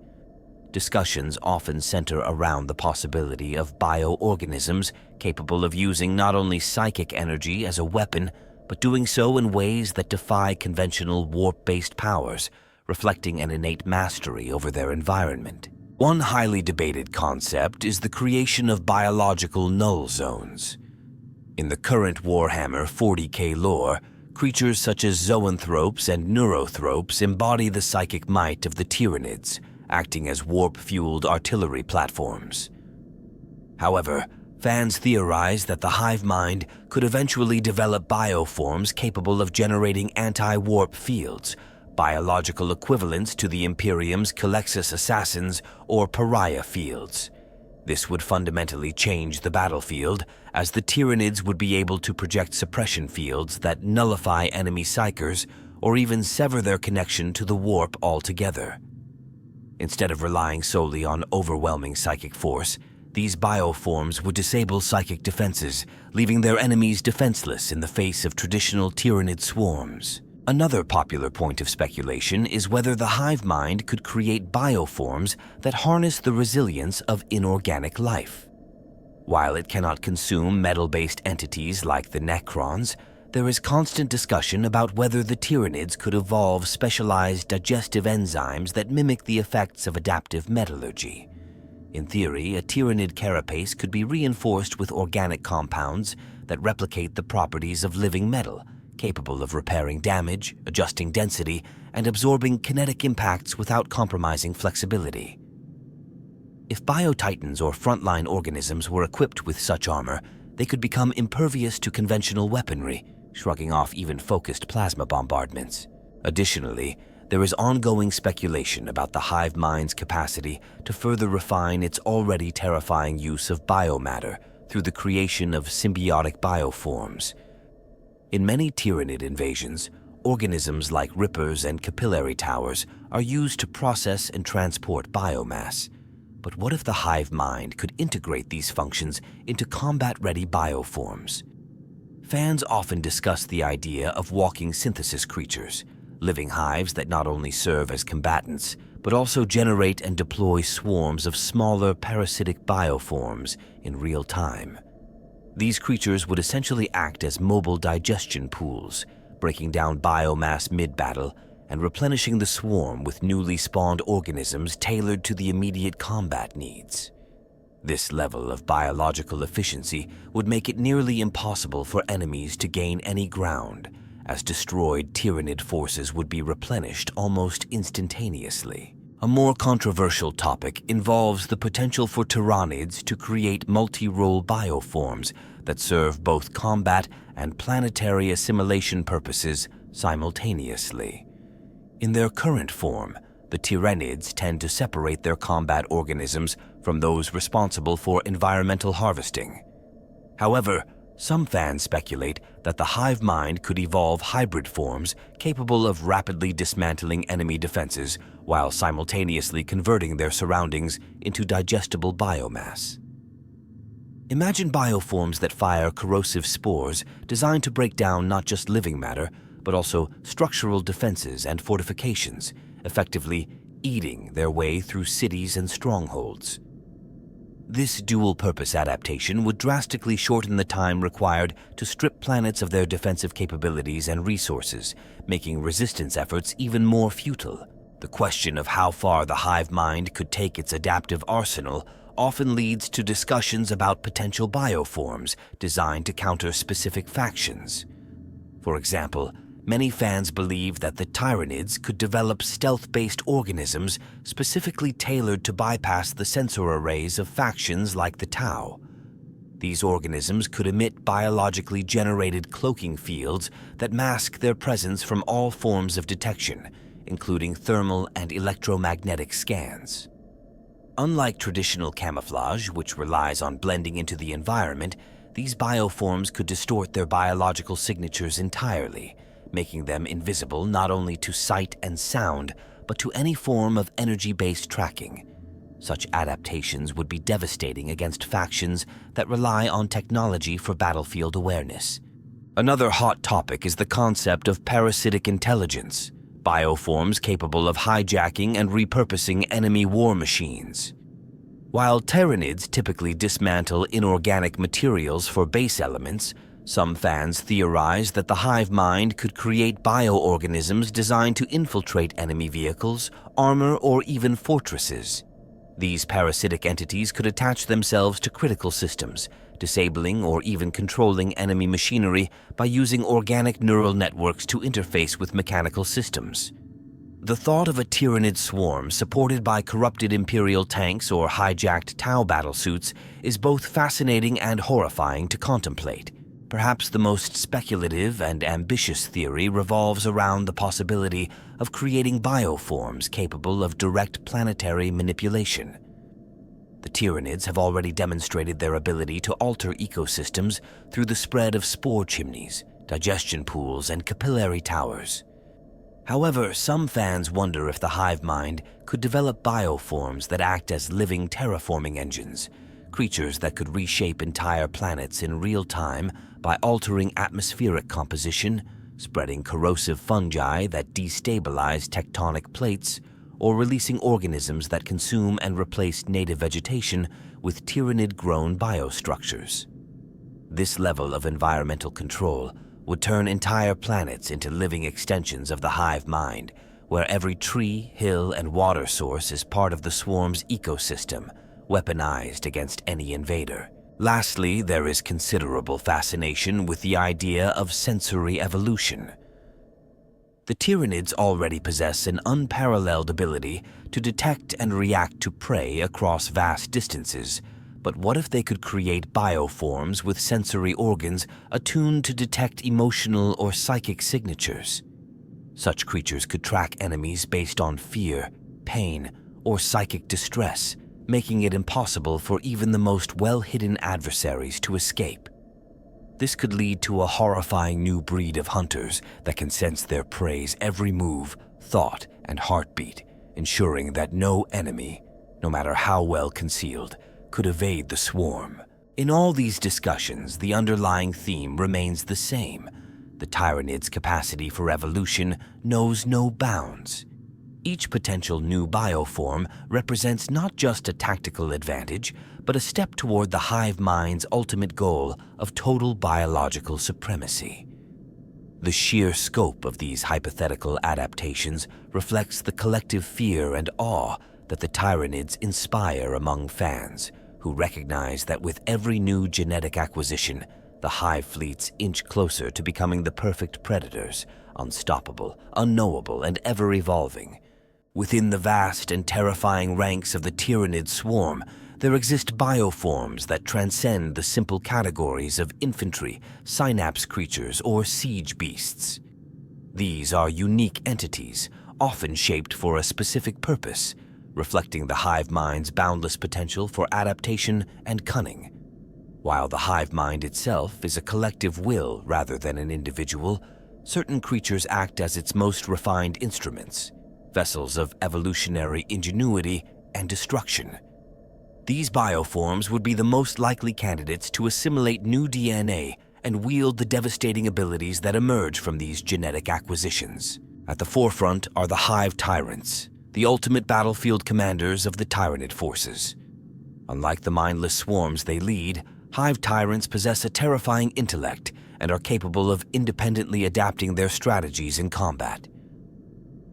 Discussions often center around the possibility of bioorganisms capable of using not only psychic energy as a weapon, but doing so in ways that defy conventional warp-based powers, reflecting an innate mastery over their environment. One highly debated concept is the creation of biological null zones. In the current Warhammer 40k lore, creatures such as zoanthropes and neurothropes embody the psychic might of the Tyranids, acting as warp-fueled artillery platforms. However, fans theorize that the hive mind could eventually develop bioforms capable of generating anti-warp fields, biological equivalents to the Imperium's Calexis assassins or pariah fields. This would fundamentally change the battlefield, as the Tyranids would be able to project suppression fields that nullify enemy psychers or even sever their connection to the warp altogether. Instead of relying solely on overwhelming psychic force, these bioforms would disable psychic defenses, leaving their enemies defenseless in the face of traditional Tyranid swarms. Another popular point of speculation is whether the hive mind could create bioforms that harness the resilience of inorganic life. While it cannot consume metal-based entities like the Necrons, there is constant discussion about whether the Tyranids could evolve specialized digestive enzymes that mimic the effects of adaptive metallurgy. In theory, a Tyranid carapace could be reinforced with organic compounds that replicate the properties of living metal, capable of repairing damage, adjusting density, and absorbing kinetic impacts without compromising flexibility. If biotitans or frontline organisms were equipped with such armor, they could become impervious to conventional weaponry, shrugging off even focused plasma bombardments. Additionally, there is ongoing speculation about the hive mind's capacity to further refine its already terrifying use of biomatter through the creation of symbiotic bioforms. In many Tyranid invasions, organisms like rippers and capillary towers are used to process and transport biomass. But what if the hive mind could integrate these functions into combat-ready bioforms? Fans often discuss the idea of walking synthesis creatures, living hives that not only serve as combatants, but also generate and deploy swarms of smaller parasitic bioforms in real time. These creatures would essentially act as mobile digestion pools, breaking down biomass mid-battle and replenishing the swarm with newly spawned organisms tailored to the immediate combat needs. This level of biological efficiency would make it nearly impossible for enemies to gain any ground, as destroyed Tyranid forces would be replenished almost instantaneously. A more controversial topic involves the potential for Tyranids to create multi-role bioforms that serve both combat and planetary assimilation purposes simultaneously. In their current form, the Tyranids tend to separate their combat organisms from those responsible for environmental harvesting. However, some fans speculate that the hive mind could evolve hybrid forms capable of rapidly dismantling enemy defenses while simultaneously converting their surroundings into digestible biomass. Imagine bioforms that fire corrosive spores designed to break down not just living matter, but also structural defenses and fortifications, effectively eating their way through cities and strongholds. This dual-purpose adaptation would drastically shorten the time required to strip planets of their defensive capabilities and resources, making resistance efforts even more futile. The question of how far the hive mind could take its adaptive arsenal often leads to discussions about potential bioforms designed to counter specific factions. For example, many fans believe that the Tyranids could develop stealth-based organisms specifically tailored to bypass the sensor arrays of factions like the Tau. These organisms could emit biologically generated cloaking fields that mask their presence from all forms of detection, including thermal and electromagnetic scans. Unlike traditional camouflage, which relies on blending into the environment, these bioforms could distort their biological signatures entirely, making them invisible not only to sight and sound, but to any form of energy-based tracking. Such adaptations would be devastating against factions that rely on technology for battlefield awareness. Another hot topic is the concept of parasitic intelligence, bioforms capable of hijacking and repurposing enemy war machines. While Tyranids typically dismantle inorganic materials for base elements, some fans theorize that the hive mind could create bioorganisms designed to infiltrate enemy vehicles, armor, or even fortresses. These parasitic entities could attach themselves to critical systems, disabling or even controlling enemy machinery by using organic neural networks to interface with mechanical systems. The thought of a Tyranid swarm supported by corrupted Imperial tanks or hijacked Tau battlesuits is both fascinating and horrifying to contemplate. Perhaps the most speculative and ambitious theory revolves around the possibility of creating bioforms capable of direct planetary manipulation. The Tyranids have already demonstrated their ability to alter ecosystems through the spread of spore chimneys, digestion pools, and capillary towers. However, some fans wonder if the hive mind could develop bioforms that act as living terraforming engines, creatures that could reshape entire planets in real time by altering atmospheric composition, spreading corrosive fungi that destabilize tectonic plates, or releasing organisms that consume and replace native vegetation with Tyranid-grown biostructures. This level of environmental control would turn entire planets into living extensions of the hive mind, where every tree, hill, and water source is part of the swarm's ecosystem, weaponized against any invader. Lastly, there is considerable fascination with the idea of sensory evolution. The Tyranids already possess an unparalleled ability to detect and react to prey across vast distances, but what if they could create bioforms with sensory organs attuned to detect emotional or psychic signatures? Such creatures could track enemies based on fear, pain, or psychic distress, making it impossible for even the most well-hidden adversaries to escape. This could lead to a horrifying new breed of hunters that can sense their prey's every move, thought, and heartbeat, ensuring that no enemy, no matter how well concealed, could evade the swarm. In all these discussions, the underlying theme remains the same. The Tyranid's capacity for evolution knows no bounds. Each potential new bioform represents not just a tactical advantage, but a step toward the hive mind's ultimate goal of total biological supremacy. The sheer scope of these hypothetical adaptations reflects the collective fear and awe that the Tyranids inspire among fans, who recognize that with every new genetic acquisition, the hive fleets inch closer to becoming the perfect predators, unstoppable, unknowable, and ever-evolving. Within the vast and terrifying ranks of the Tyranid swarm, there exist bioforms that transcend the simple categories of infantry, synapse creatures, or siege beasts. These are unique entities, often shaped for a specific purpose, reflecting the hive mind's boundless potential for adaptation and cunning. While the hive mind itself is a collective will rather than an individual, certain creatures act as its most refined instruments, vessels of evolutionary ingenuity and destruction. These bioforms would be the most likely candidates to assimilate new DNA and wield the devastating abilities that emerge from these genetic acquisitions. At the forefront are the Hive Tyrants, the ultimate battlefield commanders of the Tyranid forces. Unlike the mindless swarms they lead, Hive Tyrants possess a terrifying intellect and are capable of independently adapting their strategies in combat.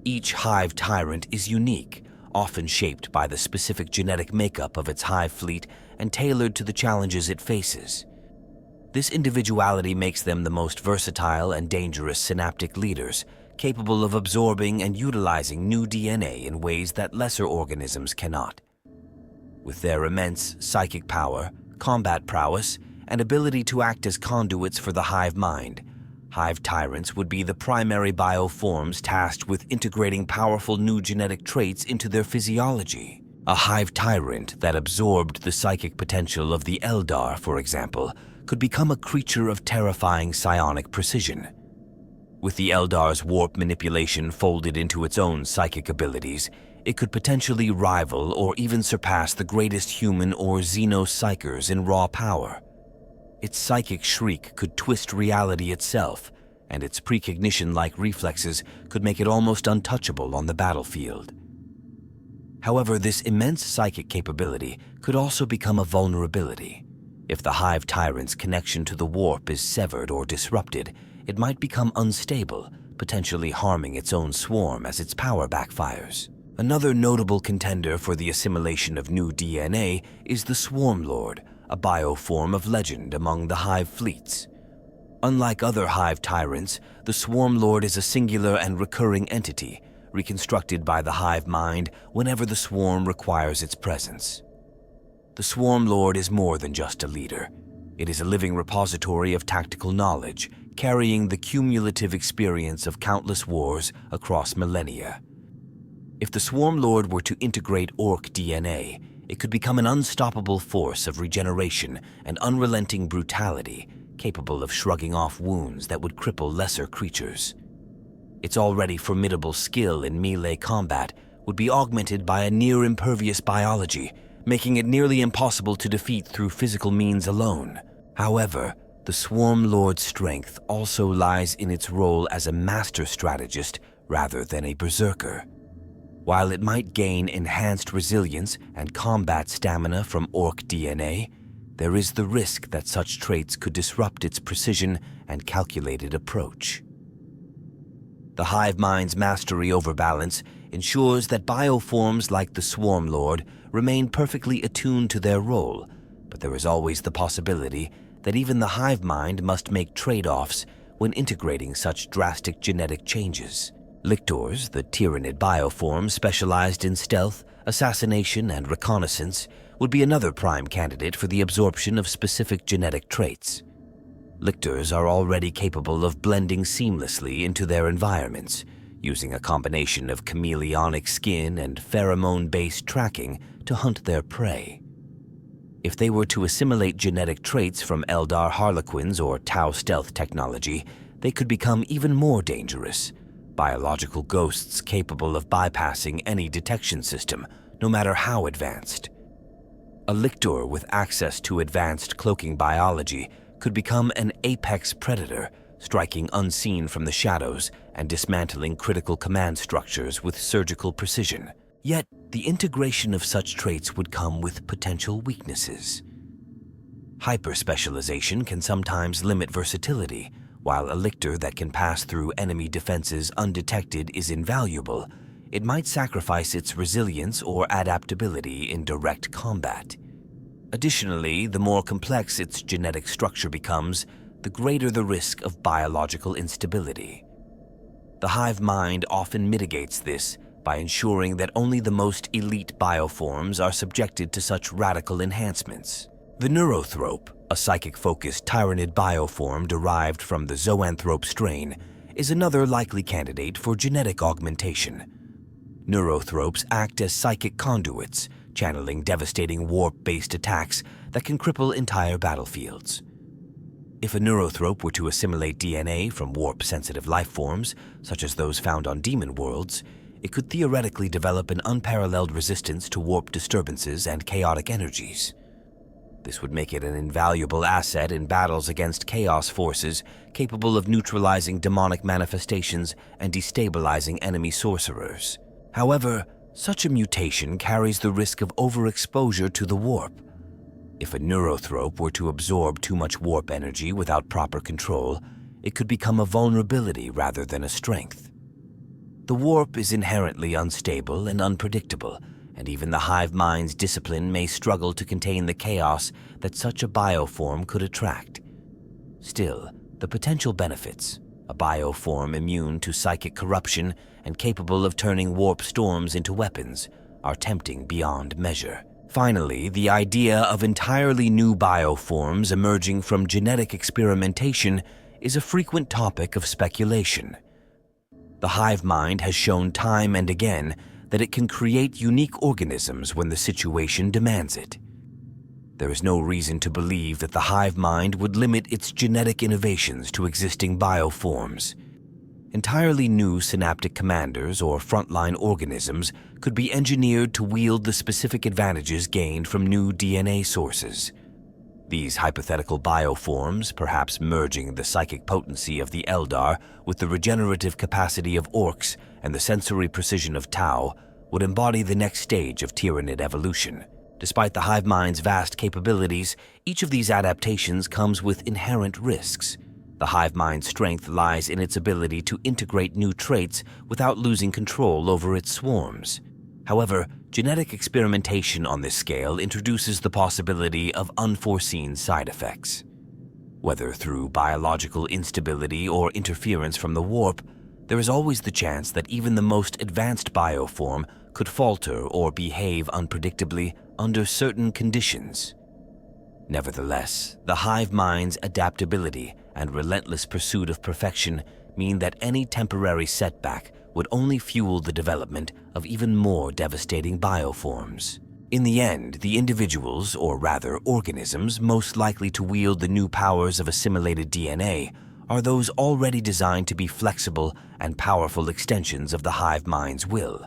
Each Hive Tyrant is unique, often shaped by the specific genetic makeup of its hive fleet and tailored to the challenges it faces. This individuality makes them the most versatile and dangerous synaptic leaders, capable of absorbing and utilizing new DNA in ways that lesser organisms cannot. With their immense psychic power, combat prowess, and ability to act as conduits for the hive mind, Hive Tyrants would be the primary bioforms tasked with integrating powerful new genetic traits into their physiology. A Hive Tyrant that absorbed the psychic potential of the Eldar, for example, could become a creature of terrifying psionic precision. With the Eldar's warp manipulation folded into its own psychic abilities, it could potentially rival or even surpass the greatest human or xenopsychers in raw power. Its psychic shriek could twist reality itself, and its precognition-like reflexes could make it almost untouchable on the battlefield. However, this immense psychic capability could also become a vulnerability. If the Hive Tyrant's connection to the warp is severed or disrupted, it might become unstable, potentially harming its own swarm as its power backfires. Another notable contender for the assimilation of new DNA is the Swarm Lord, a bioform of legend among the Hive fleets. Unlike other Hive Tyrants, the Swarm Lord is a singular and recurring entity, reconstructed by the hive mind whenever the swarm requires its presence. The Swarm Lord is more than just a leader. It is a living repository of tactical knowledge, carrying the cumulative experience of countless wars across millennia. If the Swarm Lord were to integrate Orc DNA, it could become an unstoppable force of regeneration and unrelenting brutality, capable of shrugging off wounds that would cripple lesser creatures. Its already formidable skill in melee combat would be augmented by a near-impervious biology, making it nearly impossible to defeat through physical means alone. However, the Swarm Lord's strength also lies in its role as a master strategist rather than a berserker. While it might gain enhanced resilience and combat stamina from Orc DNA, there is the risk that such traits could disrupt its precision and calculated approach. The hive mind's mastery over balance ensures that bioforms like the Swarm Lord remain perfectly attuned to their role, but there is always the possibility that even the hive mind must make trade-offs when integrating such drastic genetic changes. Lictors, the Tyranid bioform specialized in stealth, assassination, and reconnaissance, would be another prime candidate for the absorption of specific genetic traits. Lictors are already capable of blending seamlessly into their environments, using a combination of chameleonic skin and pheromone-based tracking to hunt their prey. If they were to assimilate genetic traits from Eldar Harlequins or Tau stealth technology, they could become even more dangerous, biological ghosts capable of bypassing any detection system, no matter how advanced. A Lictor with access to advanced cloaking biology could become an apex predator, striking unseen from the shadows and dismantling critical command structures with surgical precision. Yet, the integration of such traits would come with potential weaknesses. Hyperspecialization can sometimes limit versatility. While a Lictor that can pass through enemy defenses undetected is invaluable, it might sacrifice its resilience or adaptability in direct combat. Additionally, the more complex its genetic structure becomes, the greater the risk of biological instability. The hive mind often mitigates this by ensuring that only the most elite bioforms are subjected to such radical enhancements. The neurothrope, a psychic-focused Tyranid bioform derived from the zoanthrope strain, is another likely candidate for genetic augmentation. Neurothropes act as psychic conduits, channeling devastating warp-based attacks that can cripple entire battlefields. If a neurothrope were to assimilate DNA from warp-sensitive life forms, such as those found on demon worlds, it could theoretically develop an unparalleled resistance to warp disturbances and chaotic energies. This would make it an invaluable asset in battles against chaos forces capable of neutralizing demonic manifestations and destabilizing enemy sorcerers. However, such a mutation carries the risk of overexposure to the warp. If a neurothrope were to absorb too much warp energy without proper control, it could become a vulnerability rather than a strength. The warp is inherently unstable and unpredictable, and even the hive mind's discipline may struggle to contain the chaos that such a bioform could attract. Still, the potential benefits, a bioform immune to psychic corruption and capable of turning warp storms into weapons, are tempting beyond measure. Finally, the idea of entirely new bioforms emerging from genetic experimentation is a frequent topic of speculation. The hive mind has shown time and again that it can create unique organisms when the situation demands it. There is no reason to believe that the hive mind would limit its genetic innovations to existing bioforms. Entirely new synaptic commanders or frontline organisms could be engineered to wield the specific advantages gained from new DNA sources. These hypothetical bioforms, perhaps merging the psychic potency of the Eldar with the regenerative capacity of orcs and the sensory precision of Tau, would embody the next stage of Tyranid evolution. Despite the hive mind's vast capabilities, each of these adaptations comes with inherent risks. The hive mind's strength lies in its ability to integrate new traits without losing control over its swarms. However, genetic experimentation on this scale introduces the possibility of unforeseen side effects. Whether through biological instability or interference from the warp, there is always the chance that even the most advanced bioform could falter or behave unpredictably under certain conditions. Nevertheless, the hive mind's adaptability and relentless pursuit of perfection mean that any temporary setback would only fuel the development of even more devastating bioforms. In the end, the individuals, or rather organisms, most likely to wield the new powers of assimilated DNA are those already designed to be flexible and powerful extensions of the hive mind's will.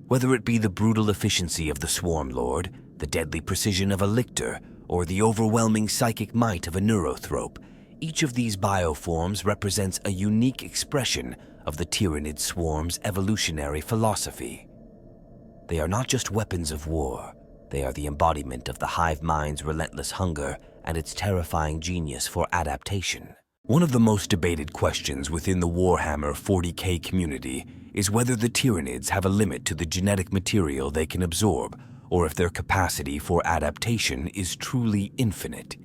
Whether it be the brutal efficiency of the Swarm Lord, the deadly precision of a Lictor, or the overwhelming psychic might of a neurothrope, each of these bioforms represents a unique expression of the Tyranid swarm's evolutionary philosophy. They are not just weapons of war, they are the embodiment of the hive mind's relentless hunger and its terrifying genius for adaptation. One of the most debated questions within the Warhammer 40k community is whether the Tyranids have a limit to the genetic material they can absorb, or if their capacity for adaptation is truly infinite.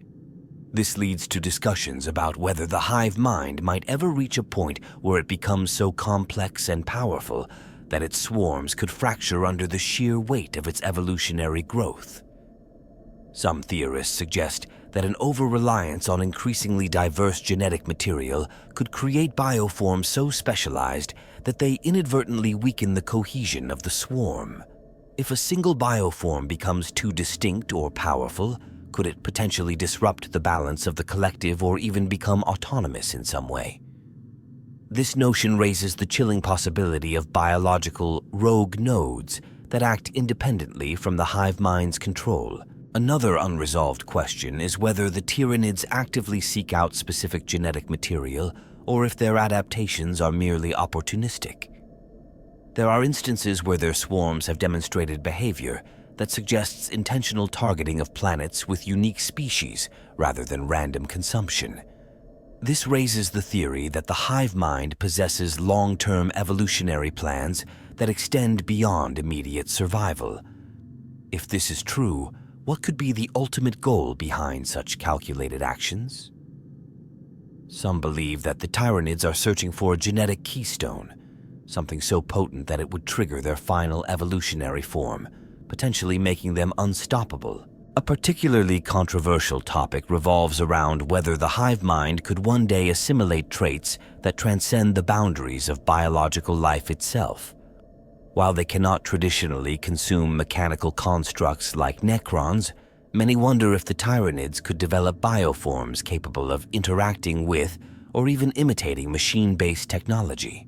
This leads to discussions about whether the hive mind might ever reach a point where it becomes so complex and powerful that its swarms could fracture under the sheer weight of its evolutionary growth. Some theorists suggest that an over-reliance on increasingly diverse genetic material could create bioforms so specialized that they inadvertently weaken the cohesion of the swarm. If a single bioform becomes too distinct or powerful, could it potentially disrupt the balance of the collective or even become autonomous in some way? This notion raises the chilling possibility of biological rogue nodes that act independently from the hive mind's control. Another unresolved question is whether the Tyranids actively seek out specific genetic material or if their adaptations are merely opportunistic. There are instances where their swarms have demonstrated behavior that suggests intentional targeting of planets with unique species rather than random consumption. This raises the theory that the hive mind possesses long-term evolutionary plans that extend beyond immediate survival. If this is true, what could be the ultimate goal behind such calculated actions? Some believe that the Tyranids are searching for a genetic keystone, something so potent that it would trigger their final evolutionary form, potentially making them unstoppable. A particularly controversial topic revolves around whether the hive mind could one day assimilate traits that transcend the boundaries of biological life itself. While they cannot traditionally consume mechanical constructs like necrons, many wonder if the Tyranids could develop bioforms capable of interacting with or even imitating machine-based technology.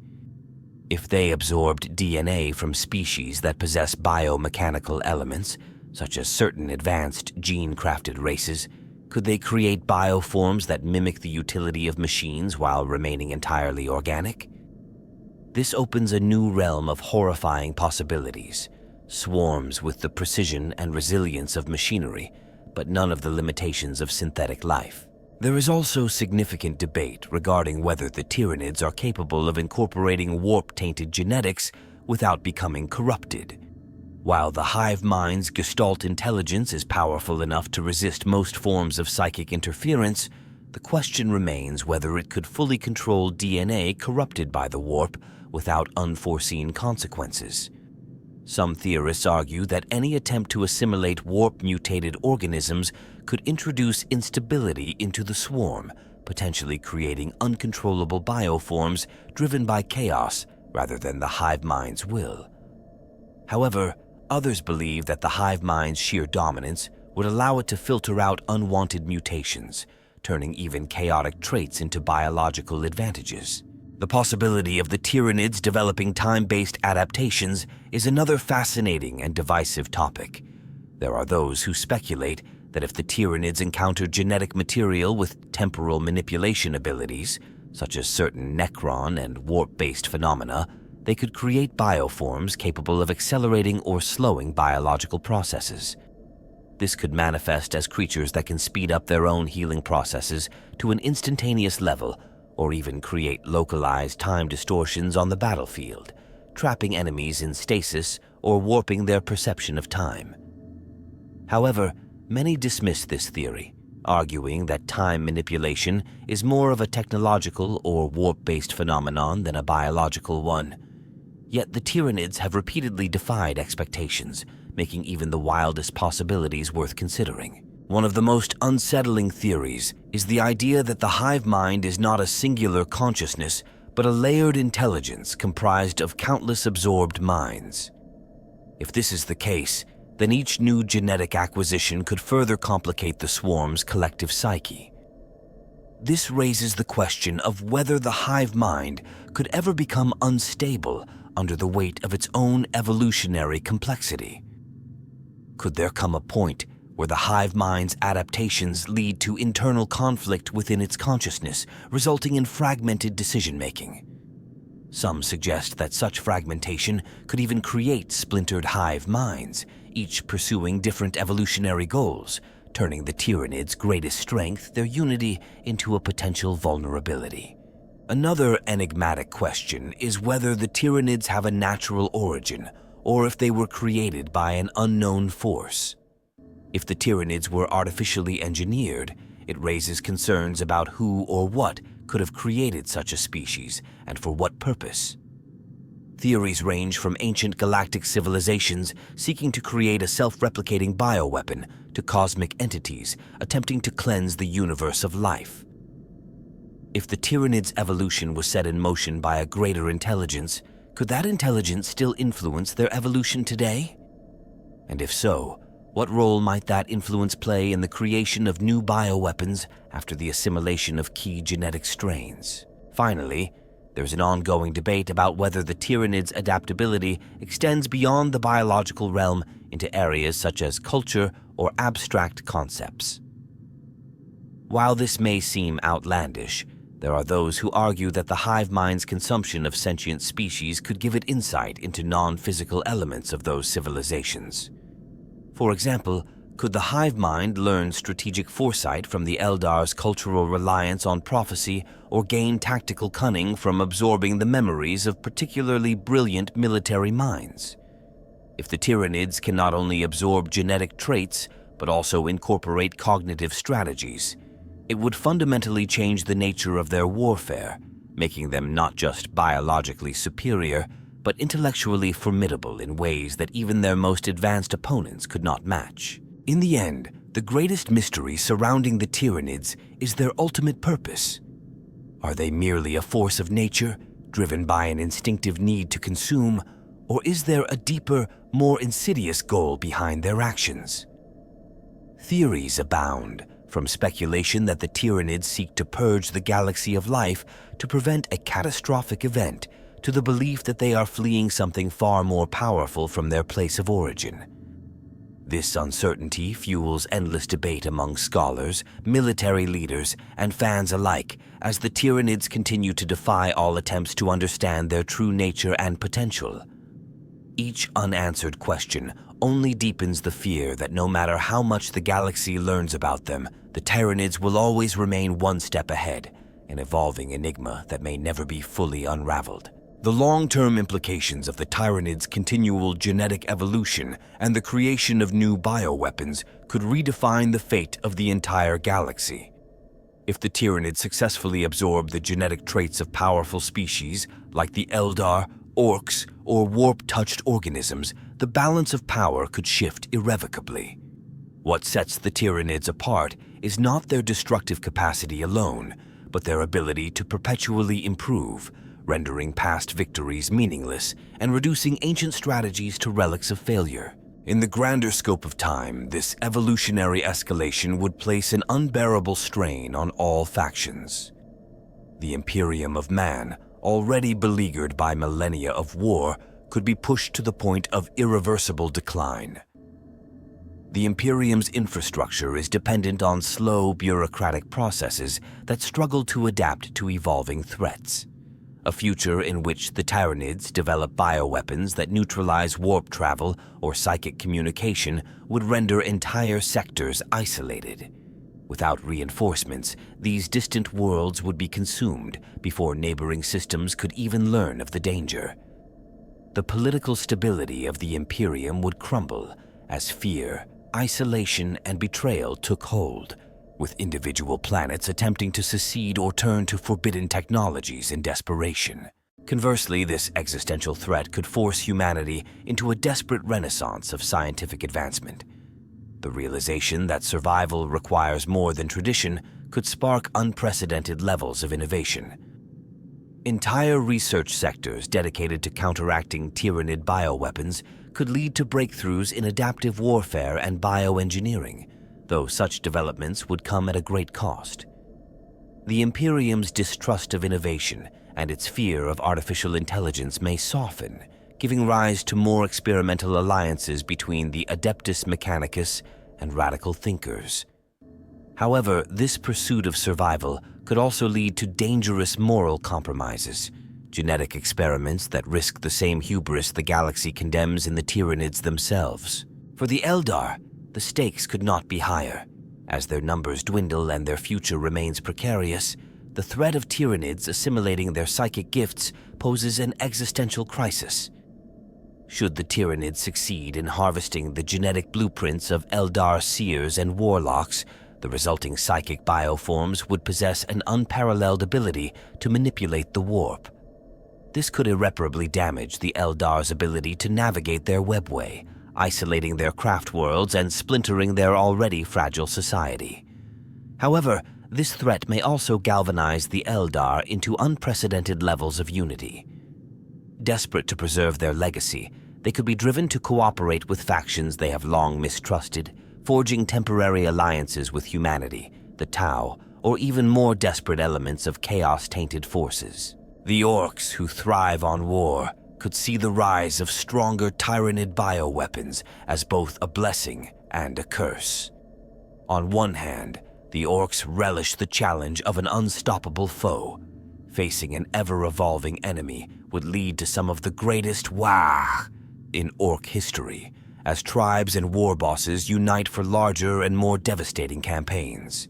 If they absorbed DNA from species that possess biomechanical elements, such as certain advanced gene-crafted races, could they create bioforms that mimic the utility of machines while remaining entirely organic? This opens a new realm of horrifying possibilities, swarms with the precision and resilience of machinery, but none of the limitations of synthetic life. There is also significant debate regarding whether the Tyranids are capable of incorporating warp-tainted genetics without becoming corrupted. While the hive mind's gestalt intelligence is powerful enough to resist most forms of psychic interference, the question remains whether it could fully control DNA corrupted by the warp without unforeseen consequences. Some theorists argue that any attempt to assimilate warp-mutated organisms could introduce instability into the swarm, potentially creating uncontrollable bioforms driven by chaos rather than the hive mind's will. However, others believe that the hive mind's sheer dominance would allow it to filter out unwanted mutations, turning even chaotic traits into biological advantages. The possibility of the Tyranids developing time-based adaptations is another fascinating and divisive topic. There are those who speculate that if the Tyranids encountered genetic material with temporal manipulation abilities, such as certain necron and warp-based phenomena, they could create bioforms capable of accelerating or slowing biological processes. This could manifest as creatures that can speed up their own healing processes to an instantaneous level, or even create localized time distortions on the battlefield, trapping enemies in stasis or warping their perception of time. However, many dismiss this theory, arguing that time manipulation is more of a technological or warp-based phenomenon than a biological one. Yet the Tyranids have repeatedly defied expectations, making even the wildest possibilities worth considering. One of the most unsettling theories is the idea that the hive mind is not a singular consciousness, but a layered intelligence comprised of countless absorbed minds. If this is the case, then each new genetic acquisition could further complicate the swarm's collective psyche. This raises the question of whether the hive mind could ever become unstable under the weight of its own evolutionary complexity. Could there come a point where the hive mind's adaptations lead to internal conflict within its consciousness, resulting in fragmented decision-making? Some suggest that such fragmentation could even create splintered hive minds, each pursuing different evolutionary goals, turning the Tyranids' greatest strength, their unity, into a potential vulnerability. Another enigmatic question is whether the Tyranids have a natural origin, or if they were created by an unknown force. If the Tyranids were artificially engineered, it raises concerns about who or what could have created such a species, and for what purpose. Theories range from ancient galactic civilizations seeking to create a self-replicating bioweapon to cosmic entities attempting to cleanse the universe of life. If the Tyranids' evolution was set in motion by a greater intelligence, could that intelligence still influence their evolution today? And if so, what role might that influence play in the creation of new bioweapons after the assimilation of key genetic strains? Finally, there's an ongoing debate about whether the Tyranids' adaptability extends beyond the biological realm into areas such as culture or abstract concepts. While this may seem outlandish, there are those who argue that the hive mind's consumption of sentient species could give it insight into non-physical elements of those civilizations. For example, could the hive mind learn strategic foresight from the Eldar's cultural reliance on prophecy, or gain tactical cunning from absorbing the memories of particularly brilliant military minds? If the Tyranids can not only absorb genetic traits, but also incorporate cognitive strategies, it would fundamentally change the nature of their warfare, making them not just biologically superior, but intellectually formidable in ways that even their most advanced opponents could not match. In the end, the greatest mystery surrounding the Tyranids is their ultimate purpose. Are they merely a force of nature, driven by an instinctive need to consume, or is there a deeper, more insidious goal behind their actions? Theories abound, from speculation that the Tyranids seek to purge the galaxy of life to prevent a catastrophic event, to the belief that they are fleeing something far more powerful from their place of origin. This uncertainty fuels endless debate among scholars, military leaders, and fans alike as the Tyranids continue to defy all attempts to understand their true nature and potential. Each unanswered question only deepens the fear that no matter how much the galaxy learns about them, the Tyranids will always remain one step ahead, an evolving enigma that may never be fully unraveled. The long-term implications of the Tyranids' continual genetic evolution and the creation of new bioweapons could redefine the fate of the entire galaxy. If the Tyranids successfully absorb the genetic traits of powerful species like the Eldar, orcs, or warp-touched organisms, the balance of power could shift irrevocably. What sets the Tyranids apart is not their destructive capacity alone, but their ability to perpetually improve, rendering past victories meaningless and reducing ancient strategies to relics of failure. In the grander scope of time, this evolutionary escalation would place an unbearable strain on all factions. The Imperium of Man, already beleaguered by millennia of war, could be pushed to the point of irreversible decline. The Imperium's infrastructure is dependent on slow bureaucratic processes that struggle to adapt to evolving threats. A future in which the Tyranids develop bioweapons that neutralize warp travel or psychic communication would render entire sectors isolated. Without reinforcements, these distant worlds would be consumed before neighboring systems could even learn of the danger. The political stability of the Imperium would crumble as fear, isolation, and betrayal took hold, with individual planets attempting to secede or turn to forbidden technologies in desperation. Conversely, this existential threat could force humanity into a desperate renaissance of scientific advancement. The realization that survival requires more than tradition could spark unprecedented levels of innovation. Entire research sectors dedicated to counteracting Tyranid bioweapons could lead to breakthroughs in adaptive warfare and bioengineering, though such developments would come at a great cost. The Imperium's distrust of innovation and its fear of artificial intelligence may soften, giving rise to more experimental alliances between the Adeptus Mechanicus and radical thinkers. However, this pursuit of survival could also lead to dangerous moral compromises, genetic experiments that risk the same hubris the galaxy condemns in the Tyranids themselves. For the Eldar, the stakes could not be higher. As their numbers dwindle and their future remains precarious, the threat of Tyranids assimilating their psychic gifts poses an existential crisis. Should the Tyranids succeed in harvesting the genetic blueprints of Eldar seers and warlocks, the resulting psychic bioforms would possess an unparalleled ability to manipulate the warp. This could irreparably damage the Eldar's ability to navigate their webway, isolating their craft worlds and splintering their already fragile society. However, this threat may also galvanize the Eldar into unprecedented levels of unity. Desperate to preserve their legacy, they could be driven to cooperate with factions they have long mistrusted, forging temporary alliances with humanity, the Tau, or even more desperate elements of chaos-tainted forces. The Orcs, who thrive on war, could see the rise of stronger Tyranid bioweapons as both a blessing and a curse. On one hand, the Orcs relish the challenge of an unstoppable foe. Facing an ever-evolving enemy would lead to some of the greatest in Orc history, as tribes and war bosses unite for larger and more devastating campaigns.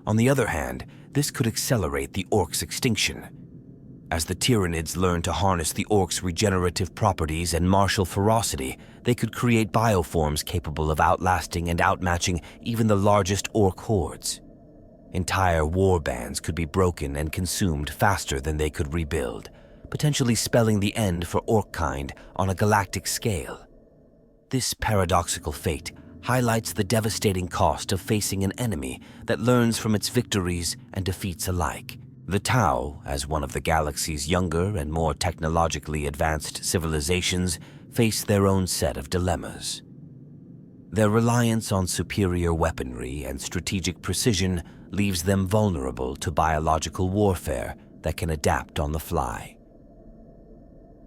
On the other hand, this could accelerate the Orcs' extinction. As the Tyranids learn to harness the Orcs' regenerative properties and martial ferocity, they could create bioforms capable of outlasting and outmatching even the largest Orc hordes. Entire war bands could be broken and consumed faster than they could rebuild, potentially spelling the end for Orkkind on a galactic scale. This paradoxical fate highlights the devastating cost of facing an enemy that learns from its victories and defeats alike. The Tau, as one of the galaxy's younger and more technologically advanced civilizations, face their own set of dilemmas. Their reliance on superior weaponry and strategic precision leaves them vulnerable to biological warfare that can adapt on the fly.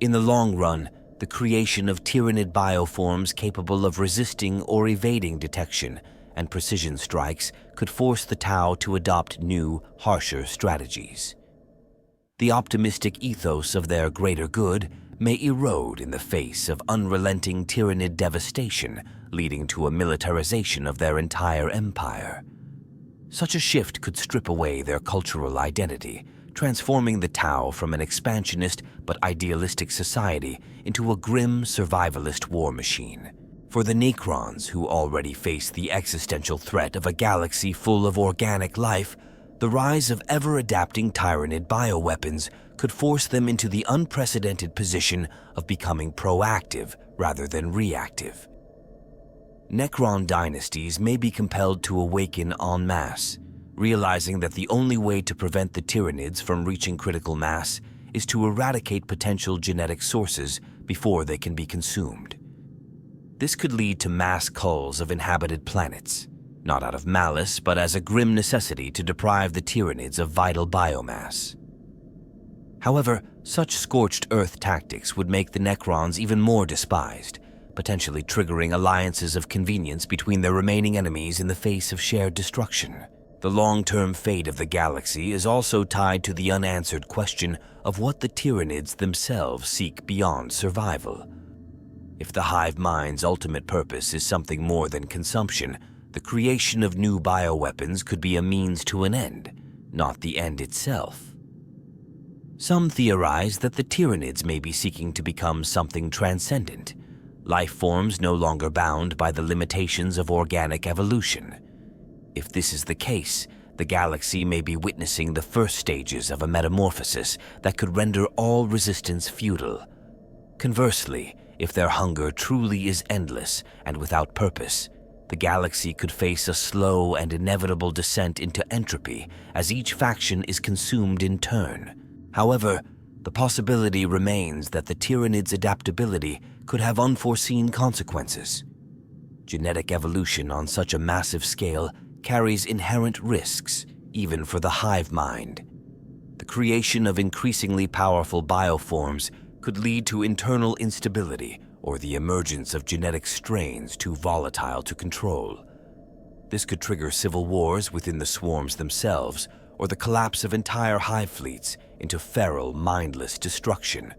In the long run, the creation of Tyranid bioforms capable of resisting or evading detection and precision strikes could force the Tau to adopt new, harsher strategies. The optimistic ethos of their greater good may erode in the face of unrelenting Tyranid devastation, leading to a militarization of their entire empire. Such a shift could strip away their cultural identity, transforming the Tau from an expansionist but idealistic society into a grim survivalist war machine. For the Necrons, who already face the existential threat of a galaxy full of organic life, the rise of ever-adapting Tyranid bioweapons could force them into the unprecedented position of becoming proactive rather than reactive. Necron dynasties may be compelled to awaken en masse, realizing that the only way to prevent the Tyranids from reaching critical mass is to eradicate potential genetic sources before they can be consumed. This could lead to mass culls of inhabited planets, not out of malice, but as a grim necessity to deprive the Tyranids of vital biomass. However, such scorched earth tactics would make the Necrons even more despised, potentially triggering alliances of convenience between their remaining enemies in the face of shared destruction. The long-term fate of the galaxy is also tied to the unanswered question of what the Tyranids themselves seek beyond survival. If the Hive mind's ultimate purpose is something more than consumption, the creation of new bioweapons could be a means to an end, not the end itself. Some theorize that the Tyranids may be seeking to become something transcendent, life forms no longer bound by the limitations of organic evolution. If this is the case, the galaxy may be witnessing the first stages of a metamorphosis that could render all resistance futile. Conversely, if their hunger truly is endless and without purpose, the galaxy could face a slow and inevitable descent into entropy as each faction is consumed in turn. However, the possibility remains that the Tyranids' adaptability could have unforeseen consequences. Genetic evolution on such a massive scale carries inherent risks, even for the Hive mind. The creation of increasingly powerful bioforms could lead to internal instability or the emergence of genetic strains too volatile to control. This could trigger civil wars within the swarms themselves, or the collapse of entire Hive fleets into feral, mindless destruction.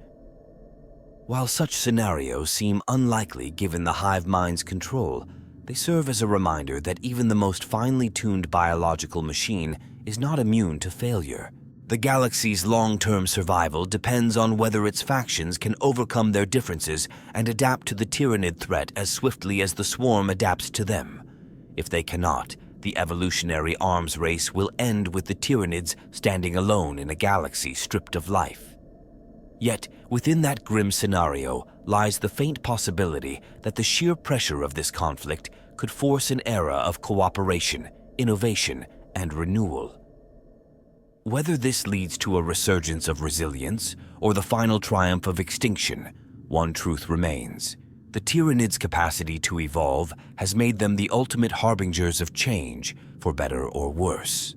While such scenarios seem unlikely given the Hive mind's control, they serve as a reminder that even the most finely tuned biological machine is not immune to failure. The galaxy's long-term survival depends on whether its factions can overcome their differences and adapt to the Tyranid threat as swiftly as the swarm adapts to them. If they cannot, the evolutionary arms race will end with the Tyranids standing alone in a galaxy stripped of life. Yet, within that grim scenario lies the faint possibility that the sheer pressure of this conflict could force an era of cooperation, innovation, and renewal. Whether this leads to a resurgence of resilience or the final triumph of extinction, one truth remains. The Tyranids' capacity to evolve has made them the ultimate harbingers of change, for better or worse.